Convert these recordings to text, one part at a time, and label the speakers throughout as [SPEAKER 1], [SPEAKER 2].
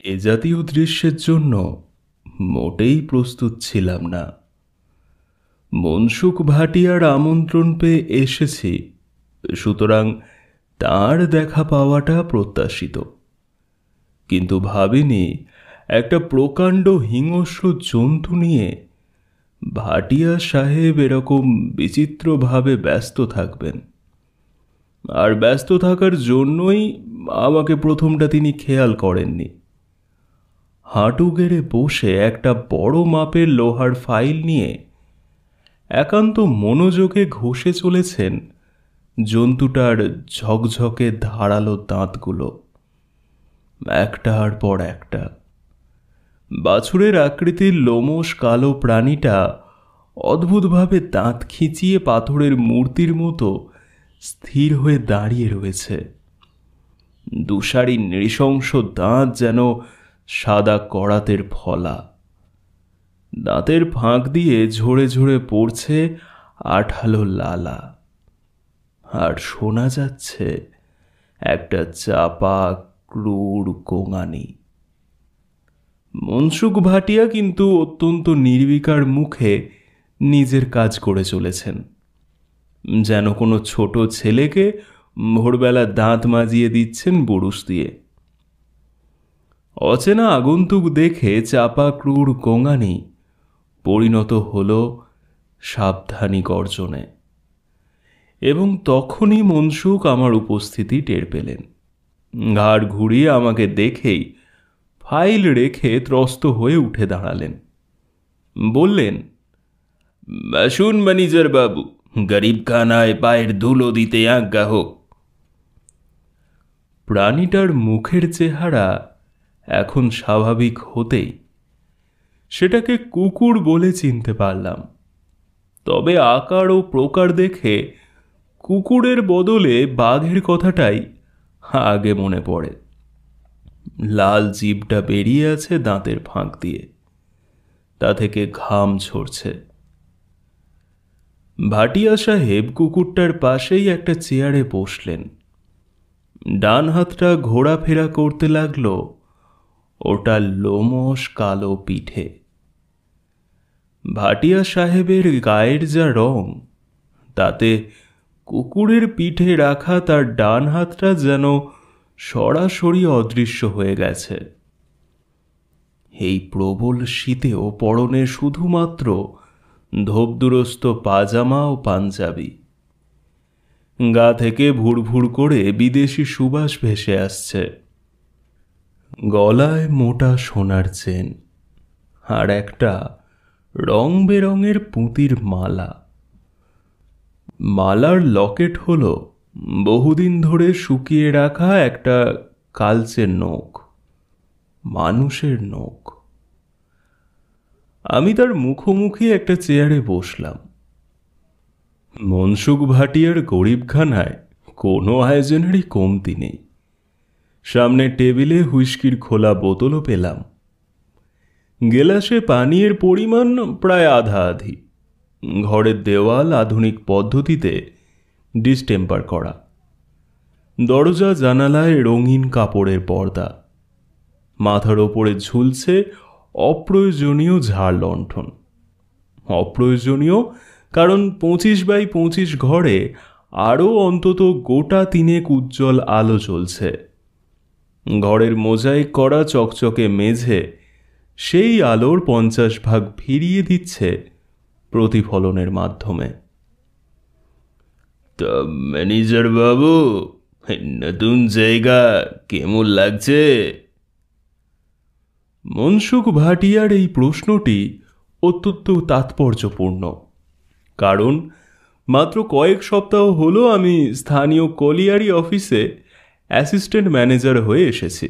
[SPEAKER 1] এ জাতীয় দৃশ্যের জন্য মোটেই প্রস্তুত ছিলাম না। মনসুখ ভাটিয়ার আমন্ত্রণ পেয়ে এসেছি, সুতরাং তার দেখা পাওয়াটা প্রত্যাশিত। কিন্তু ভাবিনি একটা প্রকাণ্ড হিংস্র জন্তু নিয়ে ভাটিয়া সাহেব এরকম বিচিত্রভাবে ব্যস্ত থাকবেন। আর ব্যস্ত থাকার জন্যই আমাকে প্রথমটা তিনি খেয়াল করেননি। হাঁটু গেড়ে বসে একটা বড় মাপের লোহার ফাইল নিয়ে একান্ত মনোযোগে ঘষে চলেছেন জন্তুটার ঝকঝকে ধারালো দাঁতগুলো, একটার পর একটা। বাছুরের আকৃতির লোমশ কালো প্রাণীটা অদ্ভুতভাবে দাঁত খিঁচিয়ে পাথরের মূর্তির মতো স্থির হয়ে দাঁড়িয়ে রয়েছে। দুসারি নৃশংস দাঁত যেন সাদা করাতের ফলা। দাঁতের ফাঁক দিয়ে ঝরে ঝরে পড়ছে আঠালো লালা, আর শোনা যাচ্ছে একটা চাপা ক্রূর গোঙানি। মনসুখ ভাটিয়া কিন্তু অত্যন্ত নির্বিকার মুখে নিজের কাজ করে চলেছেন, যেন কোনো ছোট ছেলেকে ভোরবেলা দাঁত মাজিয়ে দিচ্ছেন বুরুশ দিয়ে। অচেনা আগন্তুক দেখে চাপা ক্রূর গোঙানি পরিণত হল সাবধানী গর্জনে, এবং তখনই মনসুখ আমার উপস্থিতি টের পেলেন। ঘাড় ঘুরিয়ে আমাকে দেখেই ফাইল রেখে ত্রস্ত হয়ে উঠে দাঁড়ালেন। বললেন, আসুন ম্যানেজার বাবু, গরিব খানায় পায়ের ধুলো দিতে আজ্ঞা হোক। প্রাণীটার মুখের চেহারা এখন স্বাভাবিক হতেই সেটাকে কুকুর বলে চিনতে পারলাম। তবে আকার ও প্রকার দেখে কুকুরের বদলে বাঘের কথাটাই আগে মনে পড়ে। লাল জিভটা বেরিয়ে আছে দাঁতের ফাঁক দিয়ে, তা থেকে ঘাম ঝরছে। ভাটিয়া সাহেব কুকুরটার পাশেই একটা চেয়ারে বসলেন। ডান হাতটা ঘোরাফেরা করতে লাগলো ওটা লোমশ কালো পিঠে। ভাটিয়া সাহেবের গায়ের যা রং, তাতে কুকুরের পিঠে রাখা তার ডান হাতটা যেন সরাসরি অদৃশ্য হয়ে গেছে। এই প্রবল শীতেও পরনে শুধুমাত্র ধোপদুরস্ত পাজামা ও পাঞ্জাবি। গা থেকে ভুরভুর করে বিদেশি সুবাস ভেসে আসছে। গলায় মোটা সোনার চেন আর একটা রং বেরঙের পুঁতির মালা। মালার লকেট হল বহুদিন ধরে শুকিয়ে রাখা একটা কালচে নখ, মানুষের নখ। আমি তার মুখোমুখি একটা চেয়ারে বসলাম। মনসুখ ভাটিয়ার গরিবখানায় কোনো আয়োজনেরই কমতি নেই। সামনে টেবিলে হুইস্কির খোলা বোতলও পেলাম। গেলাসে পানীয়ের পরিমাণ প্রায় আধা আধি। ঘরের দেওয়াল আধুনিক পদ্ধতিতে ডিসটেম্পার করা। দরজা জানালায় রঙিন কাপড়ের পর্দা। মাথার ওপরে ঝুলছে অপ্রয়োজনীয় ঝাড় লণ্ঠন। অপ্রয়োজনীয় কারণ 25x25 ঘরে আরও অন্তত গোটা তিনেক উজ্জ্বল আলো জ্বলছে। ঘরের মোজাইক করা চকচকে মেঝে সেই আলোর 50 ভাগ ফিরিয়ে দিচ্ছে প্রতিফলনের মাধ্যমে। তা ম্যানেজার বাবু, নতুন জায়গা কেমন লাগছে? মনসুখ ভাটিয়ার এই প্রশ্নটি অত্যন্ত তাৎপর্যপূর্ণ, কারণ মাত্র কয়েক সপ্তাহ হলো আমি স্থানীয় কলিয়ারি অফিসে অ্যাসিস্ট্যান্ট ম্যানেজার হয়ে এসেছি।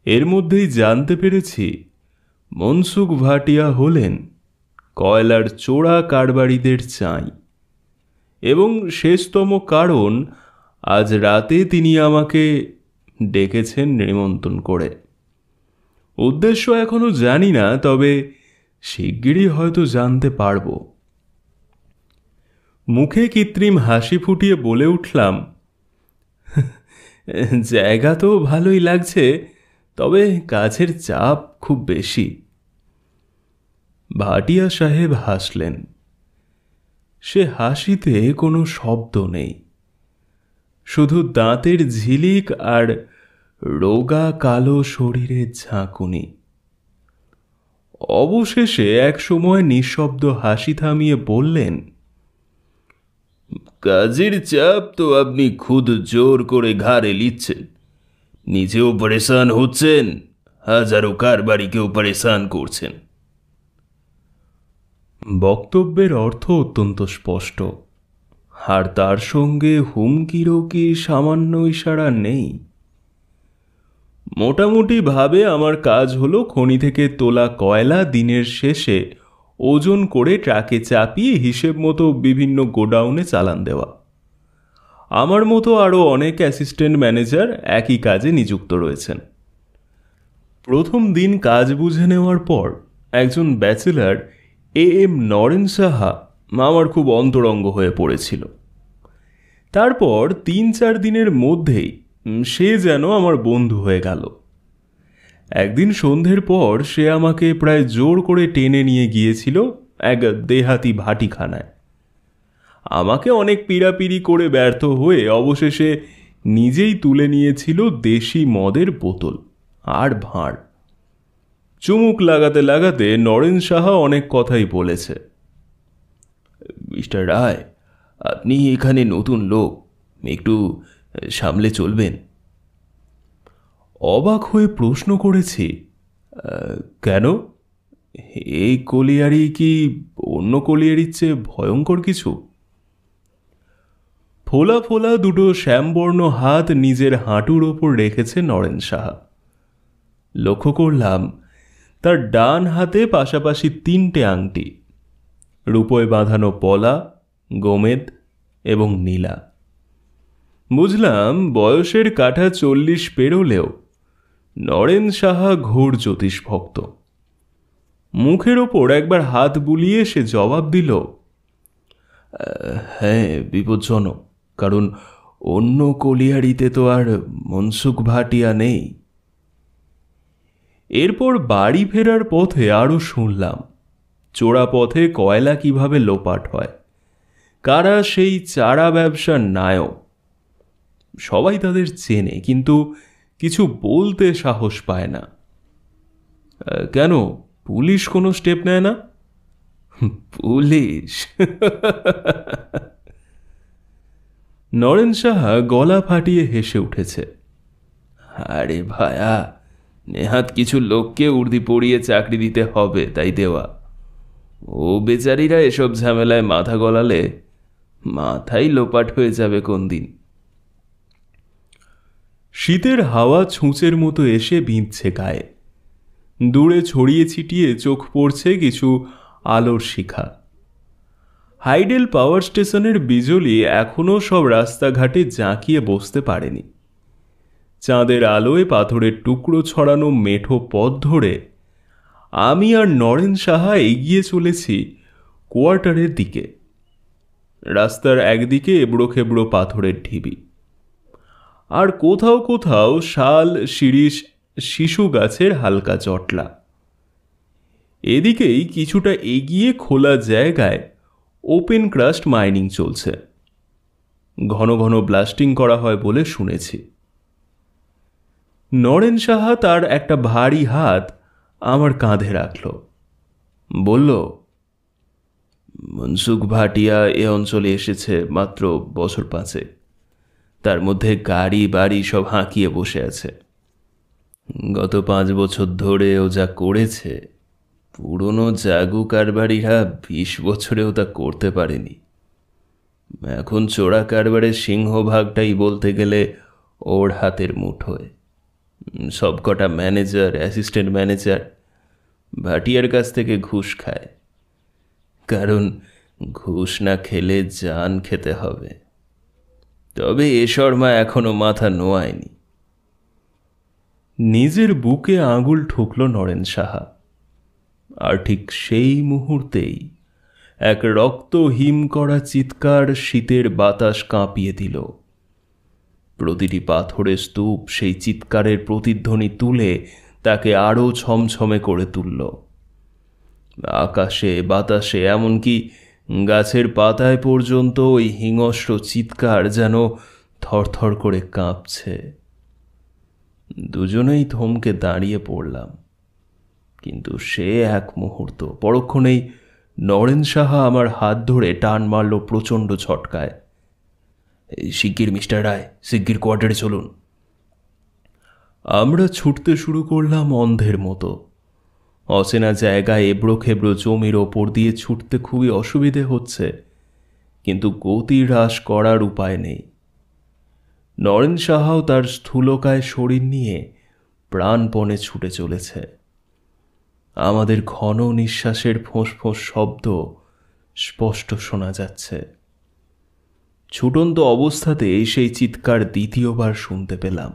[SPEAKER 1] এর মধ্যেই জানতে পেরেছি মনসুখ ভাটিয়া হলেন কয়লার চোরা কারবারিদের চাই, এবং শেষতম কারণ আজ রাতে তিনি আমাকে ডেকেছেন নিমন্ত্রণ করে। উদ্দেশ্য এখনো জানি না, তবে শিগগিরই হয়তো জানতে পারব। মুখে কৃত্রিম হাসি ফুটিয়ে বলে উঠলাম, জায়গা তো ভালোই লাগছে, তবে কাজের চাপ খুব বেশি। ভাটিয়া সাহেব হাসলেন। সে হাসিতে কোনো শব্দ নেই, শুধু দাঁতের ঝিলিক আর রোগা কালো শরীরের ঝাঁকুনি। অবশেষে এক সময় নিঃশব্দ হাসি থামিয়ে বললেন, কাজের চাপ তো আপনি খুদ জোর করে ঘাড়ে নিচ্ছেন, নিজেও পরেশান হচ্ছেন, হাজারো কারবারিকেও পরেশান করছেন। বক্তব্যের অর্থ অত্যন্ত স্পষ্ট, আর তার সঙ্গে হুমকিরও কি সামান্য ইশারা নেই? মোটামুটি ভাবে আমার কাজ হলো খনি থেকে তোলা কয়লা দিনের শেষে ওজন করে ট্রাকে চাপিয়ে হিসেব মতো বিভিন্ন গোডাউনে চালান দেওয়া। আমার মতো আরও অনেক অ্যাসিস্ট্যান্ট ম্যানেজার একই কাজে নিযুক্ত রয়েছেন। প্রথম দিন কাজ বুঝে নেওয়ার পর একজন ব্যাচেলার এম নরেন সাহা আমার খুব অন্তরঙ্গ হয়ে পড়েছিল। তারপর ৩-৪ দিনের মধ্যেই সে যেন আমার বন্ধু হয়ে গেল। একদিন সন্ধ্যের পর সে আমাকে প্রায় জোর করে টেনে নিয়ে গিয়েছিল এক দেহাতি ভাটিখানায়। আমাকে অনেক পীড়াপিড়ি করে ব্যর্থ হয়ে অবশেষে নিজেই তুলে নিয়েছিল দেশি মদের বোতল আর ভাঁড়। চুমুক লাগাতে লাগাতে নরেন সাহা অনেক কথাই বলেছে। মিস্টার রায়, আপনি এখানে নতুন লোক, একটু সামলে চলবেন। অবাক হয়ে প্রশ্ন করেছি, কেন? এই কলিয়ারি কি অন্য কলিয়ারির চেয়ে ভয়ঙ্কর কিছু? ফোলা ফোলা দুটো শ্যামবর্ণ হাত নিজের হাঁটুর ওপর রেখেছে নরেন সাহা। লক্ষ্য করলাম তার ডান হাতে পাশাপাশি 3টে আংটি, রূপোয় বাঁধানো পলা, গোমেদ এবং নীলা। বুঝলাম বয়সের কাঠা 40 পেরোলেও নরেন সাহা ঘোর জ্যোতিষ ভক্ত। মুখের ওপর একবার হাত বুলিয়ে সে জবাব দিল, হ্যাঁ, বিপজ্জনক, কারণ অন্য কলিয়ারিতে তো আর মনসুখ ভাটিয়া নেই। এরপর বাড়ি ফেরার পথে আরও শুনলাম চোরা পথে কয়লা কিভাবে লোপাট হয়, কারা সেই চারা ব্যবসার নায়ক। সবাই তাদের চেনে, কিন্তু কিছু বলতে সাহস পায় না। কেন, পুলিশ কোনো স্টেপ নেয় না? পুলিশ? নরেন সাহা গলা ফাটিয়ে হেসে উঠেছে। আরে ভায়া, নেহাত কিছু লোককে উর্দি পড়িয়ে চাকরি দিতে হবে, তাই দেওয়া। ও বেচারিরা এসব ঝামেলায় মাথা গলালে মাথাই লোপাট হয়ে যাবে কোন দিন। শীতের হাওয়া ছুঁচের মতো এসে বিঁধছে গায়ে। দূরে ছড়িয়ে ছিটিয়ে চোখ পড়ছে কিছু আলোর শিখা। হাইডেল পাওয়ার স্টেশনের বিজলি এখনও সব রাস্তাঘাটে জাঁকিয়ে বসতে পারেনি। চাঁদের আলোয় পাথরের টুকরো ছড়ানো মেঠো পথ ধরে আমি আর নরেন সাহা এগিয়ে চলেছি কোয়ার্টারের দিকে। রাস্তার একদিকে এবড়ো খেবড়ো পাথরের ঢিবি, আর কোথাও কোথাও শাল, শিরিষ, শিশু গাছের হালকা চটলা। এদিকেই কিছুটা এগিয়ে খোলা জায়গায় ওপেন ক্রাস্ট মাইনিং চলছে। ঘন ঘন ব্লাস্টিং করা হয় বলে শুনেছি। নরেন সাহা তার একটা ভারী হাত আমার কাঁধে রাখল, বলল, মনসুখ ভাটিয়া এ অঞ্চলে এসেছে মাত্র বছর 5। তার মধ্যে গাড়ি বাড়ি সব হাঁকিয়ে বসে আছে। গত 5 বছর ধরে ও যা করেছে, পুরনো জাগু কারবারিরা 20 বছরেও তা করতে পারেনি। এখন চোরা কারবারের সিংহভাগটাই বলতে গেলে ওর হাতের মুঠোয়। সবকটা ম্যানেজার, অ্যাসিস্ট্যান্ট ম্যানেজার ভাটিয়ার কাছ থেকে ঘুষ খায়, কারণ ঘুষ না খেলে জান খেতে হবে। তবে এ শর্মা এখনো মাথা নোয়ায়নি। নিজের বুকে আঙুল ঠুকল নরেন সাহা, আর ঠিক সেই মুহূর্তেই এক রক্ত হিম করা চিৎকার শীতের বাতাস কাঁপিয়ে দিল। প্রতিটি পাথরের স্তূপ সেই চিৎকারের প্রতিধ্বনি তুলে তাকে আরও ছমছমে করে তুলল। আকাশে বাতাসে এমনকি গাছের পাতায় পর্যন্ত ওই হিংস্র চিৎকার যেন থরথর করে কাঁপছে। দুজনেই থমকে দাঁড়িয়ে পড়লাম, কিন্তু সে এক মুহূর্ত পরক্ষণেই নরেন সাহা আমার হাত ধরে টান মারল প্রচণ্ড ঝটকায়। শিগগির মিস্টার রায়, শিগগির কোয়ার্টারে চলুন। আমরা ছুটতে শুরু করলাম অন্ধের মতো। অচেনা জায়গায় এবড়ো খেবড়ো জমির ওপর দিয়ে ছুটতে খুবই অসুবিধে হচ্ছে, কিন্তু গতি হ্রাস করার উপায় নেই। নরেন সাহাও তার স্থূলকায় শরীর নিয়ে প্রাণপণে ছুটে চলেছে। আমাদের ঘন নিঃশ্বাসের ফোঁস-ফোঁস শব্দ স্পষ্ট শোনা যাচ্ছে। ছুটন্ত অবস্থাতে সেই চিৎকার দ্বিতীয়বার শুনতে পেলাম,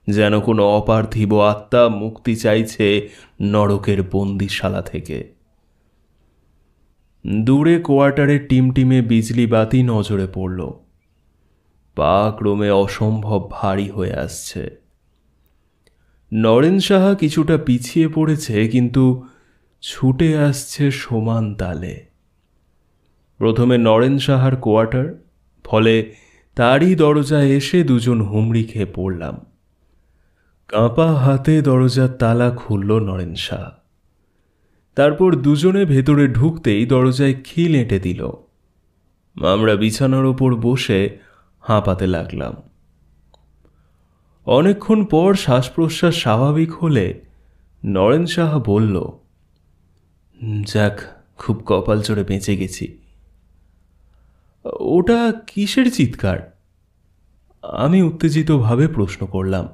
[SPEAKER 1] যেন কোনো অপার্থিব আত্মা মুক্তি চাইছে নরকের বন্দিশালা থেকে। দূরে কোয়ার্টারের টিমটিমে বিজলি বাতি নজরে পড়ল। পা ক্রমে অসম্ভব ভারী হয়ে আসছে। নরেন সাহা কিছুটা পিছিয়ে পড়েছে, কিন্তু ছুটে আসছে সমান তালে। প্রথমে নরেন সাহার কোয়ার্টার, ফলে তারই দরজায় এসে দুজন হুমড়ি খেয়ে পড়লাম। কাঁপা হাতে দরজার তালা খুলল নরেন সাহা। তারপর দুজনে ভেতরে ঢুকতেই দরজায় খিল এঁটে দিল। আমরা বিছানার ওপর বসে হাঁপাতে লাগলাম। অনেকক্ষণ পর শ্বাস প্রশ্বাস স্বাভাবিক হলে নরেন সাহা বলল, যাক, খুব কপাল চড়ে বেঁচে গেছি। ওটা কিসের চিৎকার? আমি উত্তেজিতভাবে প্রশ্ন করলাম।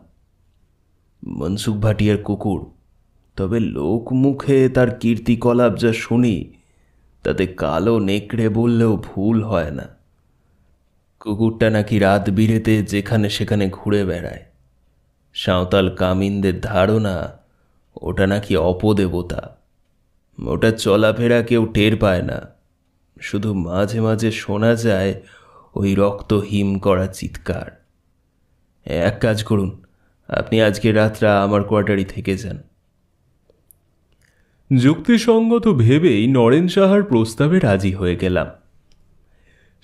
[SPEAKER 1] মনসুখ ভাটিয়ার কুকুর, তবে লোক মুখে তার কীর্তিকলাপ যা শুনি তাতে কালো নেকড়ে বললেও ভুল হয় না। কুকুরটা নাকি রাত বিরেতে যেখানে সেখানে ঘুরে বেড়ায়। সাঁওতাল কামিনদের ধারণা ওটা নাকি অপদেবতা। ওটা চলাফেরা কেউ টের পায় না, শুধু মাঝে মাঝে শোনা যায় ওই রক্ত হিম করা চিৎকার। এক কাজ করুন, আপনি আজকে রাতটা আমার কোয়ার্টারই থেকে যান। যুক্তিসঙ্গত ভেবেই নরেন সাহার প্রস্তাবে রাজি হয়ে গেলাম।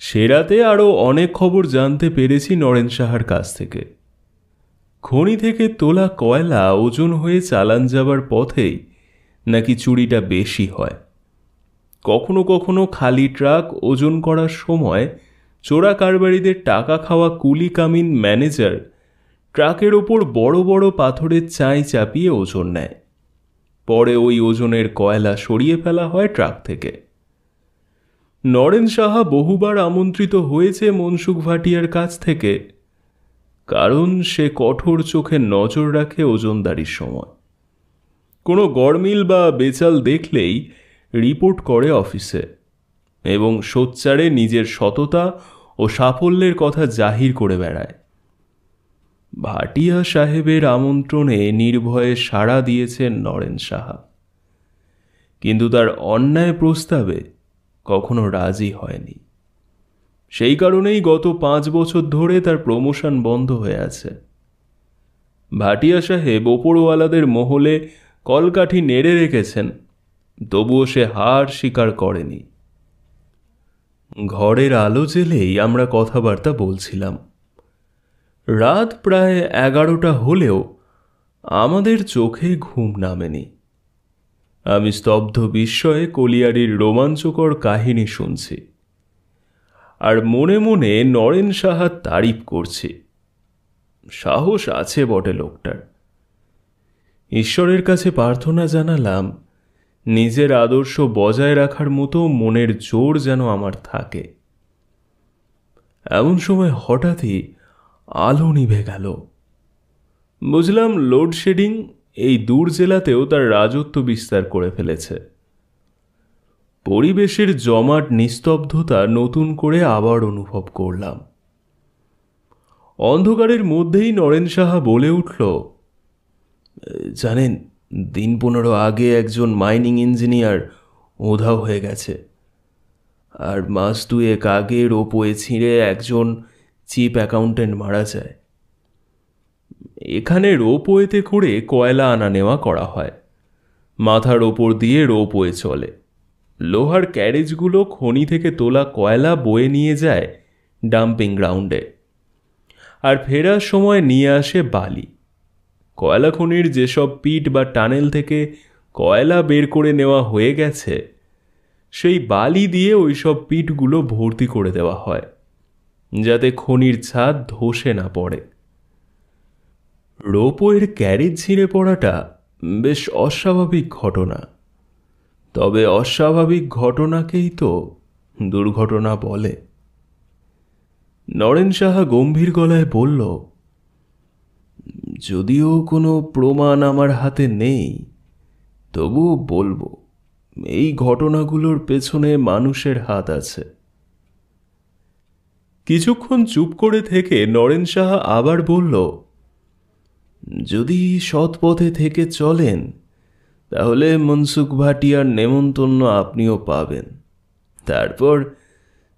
[SPEAKER 1] সে রাতে আরও অনেক খবর জানতে পেরেছি নরেন সাহার কাছ থেকে। খনি থেকে তোলা কয়লা ওজন হয়ে চালান যাবার পথেই নাকি চুরিটা বেশি হয়। কখনো কখনো খালি ট্রাক ওজন করার সময় চোরা কারবারিদের টাকা খাওয়া কুলি কামিন ম্যানেজার ট্রাকের ওপর বড় বড় পাথরের চাই চাপিয়ে ওজন নেয়। পরে ওই ওজনের কয়লা সরিয়ে ফেলা হয় ট্রাক থেকে। নরেন সাহা বহুবার আমন্ত্রিত হয়েছে মনসুখ ভাটিয়ার কাছ থেকে, কারণ সে কঠোর চোখে নজর রাখে ওজনদারির সময়। কোনো গড়মিল বা বেচাল দেখলেই রিপোর্ট করে অফিসে, এবং সোচ্চারে নিজের সততা ও সাফল্যের কথা জাহির করে বেড়ায়। ভাটিয়া সাহেবের আমন্ত্রণে নির্ভয়ে সাড়া দিয়েছেন নরেন সাহা, কিন্তু তার অন্যায় প্রস্তাবে কখনো রাজি হয়নি। সেই কারণেই গত 5 বছর ধরে তার প্রমোশন বন্ধ হয়ে আছে। ভাটিয়া সাহেব ওপরওয়ালাদের মহলে কলকাঠি নেড়ে রেখেছেন, তবুও সে হার স্বীকার করেনি। ঘরের আলো জ্বেলেই আমরা কথাবার্তা বলছিলাম। রাত প্রায় 11টা হলেও আমাদের চোখে ঘুম নামেনি। আমি স্তব্ধ বিস্ময়ে কলিয়ারির রোমাঞ্চকর কাহিনী শুনছি, আর মনে মনে নরেন সাহার তারিফ করছি। সাহস আছে বটে লোকটার। ঈশ্বরের কাছে প্রার্থনা জানালাম নিজের আদর্শ বজায় রাখার মতো মনের জোর যেন আমার থাকে। এমন সময় হঠাৎই আলো নিভে গেল। বুঝলাম লোডশেডিং এই দূর জেলাতেও তার রাজত্ব বিস্তার করে ফেলেছে। পরিবেশের জমাট নিস্তব্ধতা নতুন করে আবার অনুভব করলাম। অন্ধকারের মধ্যেই নরেন সাহা বলে উঠল, জানেন, দিন 15 আগে একজন মাইনিং ইঞ্জিনিয়ার উধাও হয়ে গেছে, আর মাস 2 আগে রোপওয়ে ছিঁড়ে একজন চিফ অ্যাকাউন্টেন্ট মারা যায়। এখানে রোপওয়েতে করে কয়লা আনা নেওয়া করা হয়। মাথার ওপর দিয়ে রোপওয়ে চলে। লোহার ক্যারেজগুলো খনি থেকে তোলা কয়লা বয়ে নিয়ে যায় ডাম্পিং গ্রাউন্ডে, আর ফেরার সময় নিয়ে আসে বালি। কয়লা খনির যেসব পিট বা টানেল থেকে কয়লা বের করে নেওয়া হয়ে গেছে, সেই বালি দিয়ে ওইসব পিটগুলো ভর্তি করে দেওয়া হয়, যাতে খনির ছাদ ধসে না পড়ে। রোপওয়ের ক্যারেজ ছিঁড়ে পড়াটা বেশ অস্বাভাবিক ঘটনা, তবে অস্বাভাবিক ঘটনাকেই তো দুর্ঘটনা বলে। নরেন সাহা গম্ভীর গলায় বলল, যদিও কোনো প্রমাণ আমার হাতে নেই, তবুও বলবো এই ঘটনাগুলোর পেছনে মানুষের হাত আছে। কিছুক্ষণ চুপ করে থেকে নরেন সাহা আবার বলল, যদি সৎ পথে থেকে চলেন তাহলে মনসুখ ভাটিয়ার নেমন্তন্ন আপনিও পাবেন। তারপর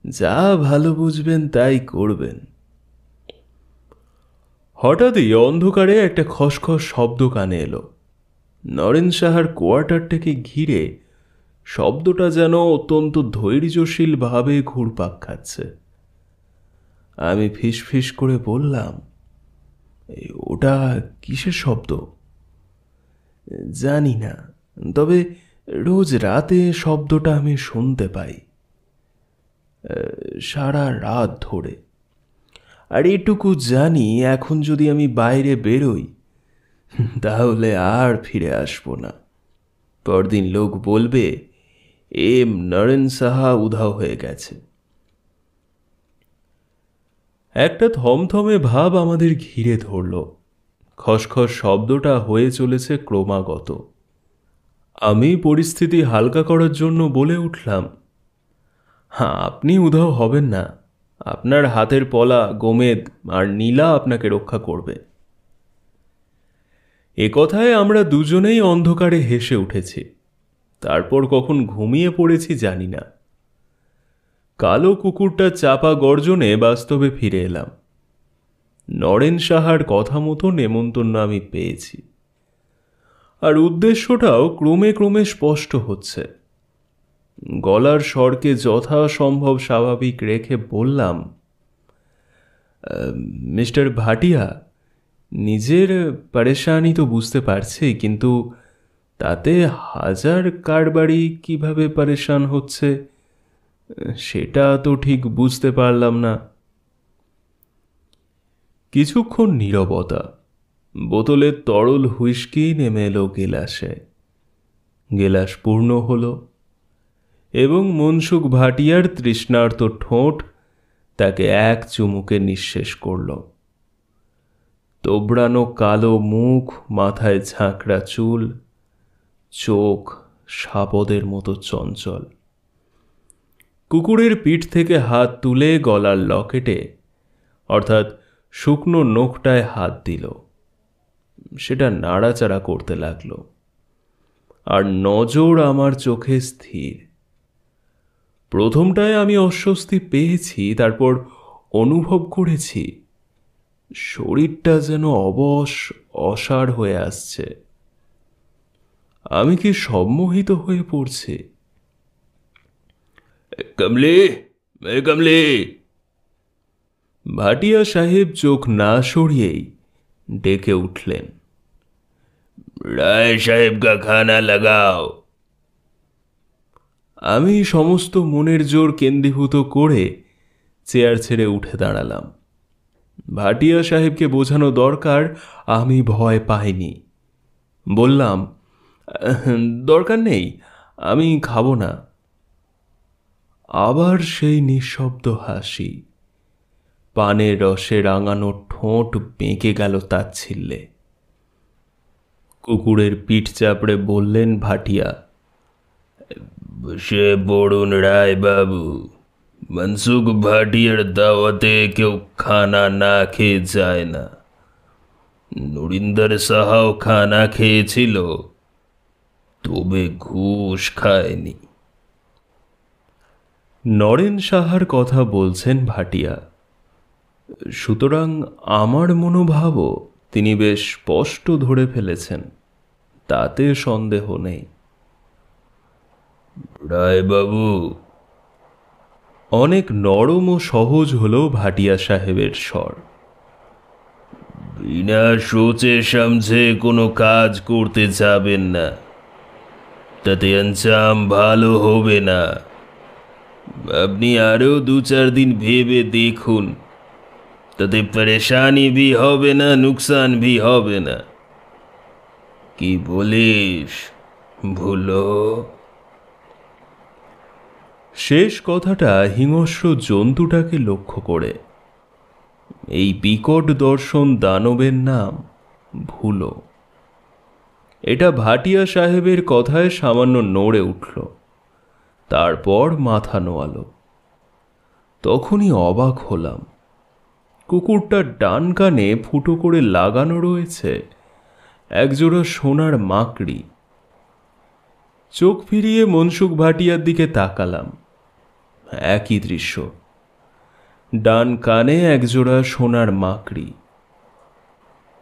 [SPEAKER 1] যা ভালো বুঝবেন তাই করবেন। হঠাৎই অন্ধকারে একটা খসখস শব্দ কানে এলো। নরেন সাহার কোয়ার্টারটাকে ঘিরে শব্দটা যেন অত্যন্ত ধৈর্যশীলভাবে ঘুরপাক খাচ্ছে। আমি ফিসফিস করে বললাম, ওটা কিসের শব্দ? জানি না, তবে রোজ রাতে শব্দটা আমি শুনতে পাই, সারা রাত ধরে। আর এটুকু জানি, এখন যদি আমি বাইরে বেরোই তাহলে আর ফিরে আসবো না। পরদিন লোক বলবে এম নরেন সাহা উধাও হয়ে গেছে। একটা থমথমে ভাব আমাদের ঘিরে ধরল। খসখস শব্দটা হয়ে চলেছে ক্রমাগত। আমি পরিস্থিতি হালকা করার জন্য বলে উঠলাম, হ্যাঁ, আপনি উধাও হবেন না। আপনার হাতের পলা গোমেদ আর নীলা আপনাকে রক্ষা করবে। এ কথায় আমরা দুজনেই অন্ধকারে হেসে উঠেছি। তারপর কখন ঘুমিয়ে পড়েছি জানি না। কালো কুকুরটা চাপা গর্জনে বাস্তবে ফিরে এলাম। নরেন সাহার কথা মতো নেমন্তন্ন আমি পেয়েছি, আর উদ্দেশ্যটাও ক্রমে ক্রমে স্পষ্ট হচ্ছে। গলার স্বরকে যথাসম্ভব স্বাভাবিক রেখে বললাম, মিস্টার ভাটিয়া, নিজের পরেশানি তো বুঝতে পারছি, কিন্তু তাতে হাজার কারবারি কিভাবে পরেশান হচ্ছে সেটা তো ঠিক বুঝতে পারলাম না। কিছুক্ষণ নীরবতা। বোতলের তরল হুইস্কি নেমে এলো গেলাসে। গেলাস পূর্ণ হলো এবং মনসুখ ভাটিয়ার তৃষ্ণার্ত ঠোঁট তাকে এক চুমুকে নিঃশেষ করল। তোবড়ানো কালো মুখ, মাথায় ঝাঁকড়া চুল, চোখ শাবদের মতো চঞ্চল। কুকুরের পিঠ থেকে হাত তুলে গলার লকেটে অর্থাৎ শুকনো নখটায় হাত দিল। সেটা নাড়াচাড়া করতে লাগলো, আর নজর আমার চোখে স্থির। প্রথমটায় আমি অস্বস্তি পেয়েছি, তারপর অনুভব করেছি শরীরটা যেন অবশ অসাড় হয়ে আসছে। আমি কি সম্মোহিত হয়ে পড়ছি? কমলি, কমলি! ভাটিয়া সাহেব চোখ না সরিয়েই ডেকে উঠলেন, রায় সাহেব কা খানা লাগাও। আমি সমস্ত মনের জোর কেন্দ্রীভূত করে চেয়ার ছেড়ে উঠে দাঁড়ালাম। ভাটিয়া সাহেবকে বোঝানো দরকার আমি ভয় পাইনি। বললাম, দরকার নেই, আমি খাবো না। আবার সেই নিঃশব্দ হাসি। পানের রসে রাঙানো ঠোঁট বেঁকে গেল তাচ্ছিল্যে। কুকুরের পিঠ চাপড়ে বললেন ভাটিয়া, সে বড়ুন রায় বাবু, মনসুখ ভাটিয়ার দাওয়াতে কেউ খানা না খেয়ে যায় না। নরিন্দর সাহাও খানা খেয়েছিল, তবে ঘুষ খায়নি। নরেন সাহার কথা বলছেন ভাটিয়া, সুতরাং আমার মনোভাবও তিনি বেশ স্পষ্ট ধরে ফেলেছেন, তাতে সন্দেহ নেই। রায়বাবু, অনেক নরম ও সহজ হল ভাটিয়া সাহেবের স্বর। বিনা সোচে সমঝে কোনো কাজ করতে যাবেন না, তাতে আঞ্জাম ভালো হবে না। আপনি আরো 2-4 দিন ভেবে দেখুন, তাতে পরেশানি ভি হবে না, নুকসান ভি হবে না। কি বলিস ভুলো? শেষ কথাটা হিংস্র জন্তুটাকে লক্ষ্য করে। এই বিকট দর্শন দানবের নাম ভুলো। এটা ভাটিয়া সাহেবের কথায় সামান্য নড়ে উঠল, তারপর মাথা নোয়ালো। তখনই অবাক হলাম, কুকুরটার ডান কানে ফুটো করে লাগানো রয়েছে একজোড়া সোনার মাকড়ি। চোখ ফিরিয়ে মনসুখ ভাটিয়ার দিকে তাকালাম। একই দৃশ্য, ডান কানে একজোড়া সোনার মাকড়ি।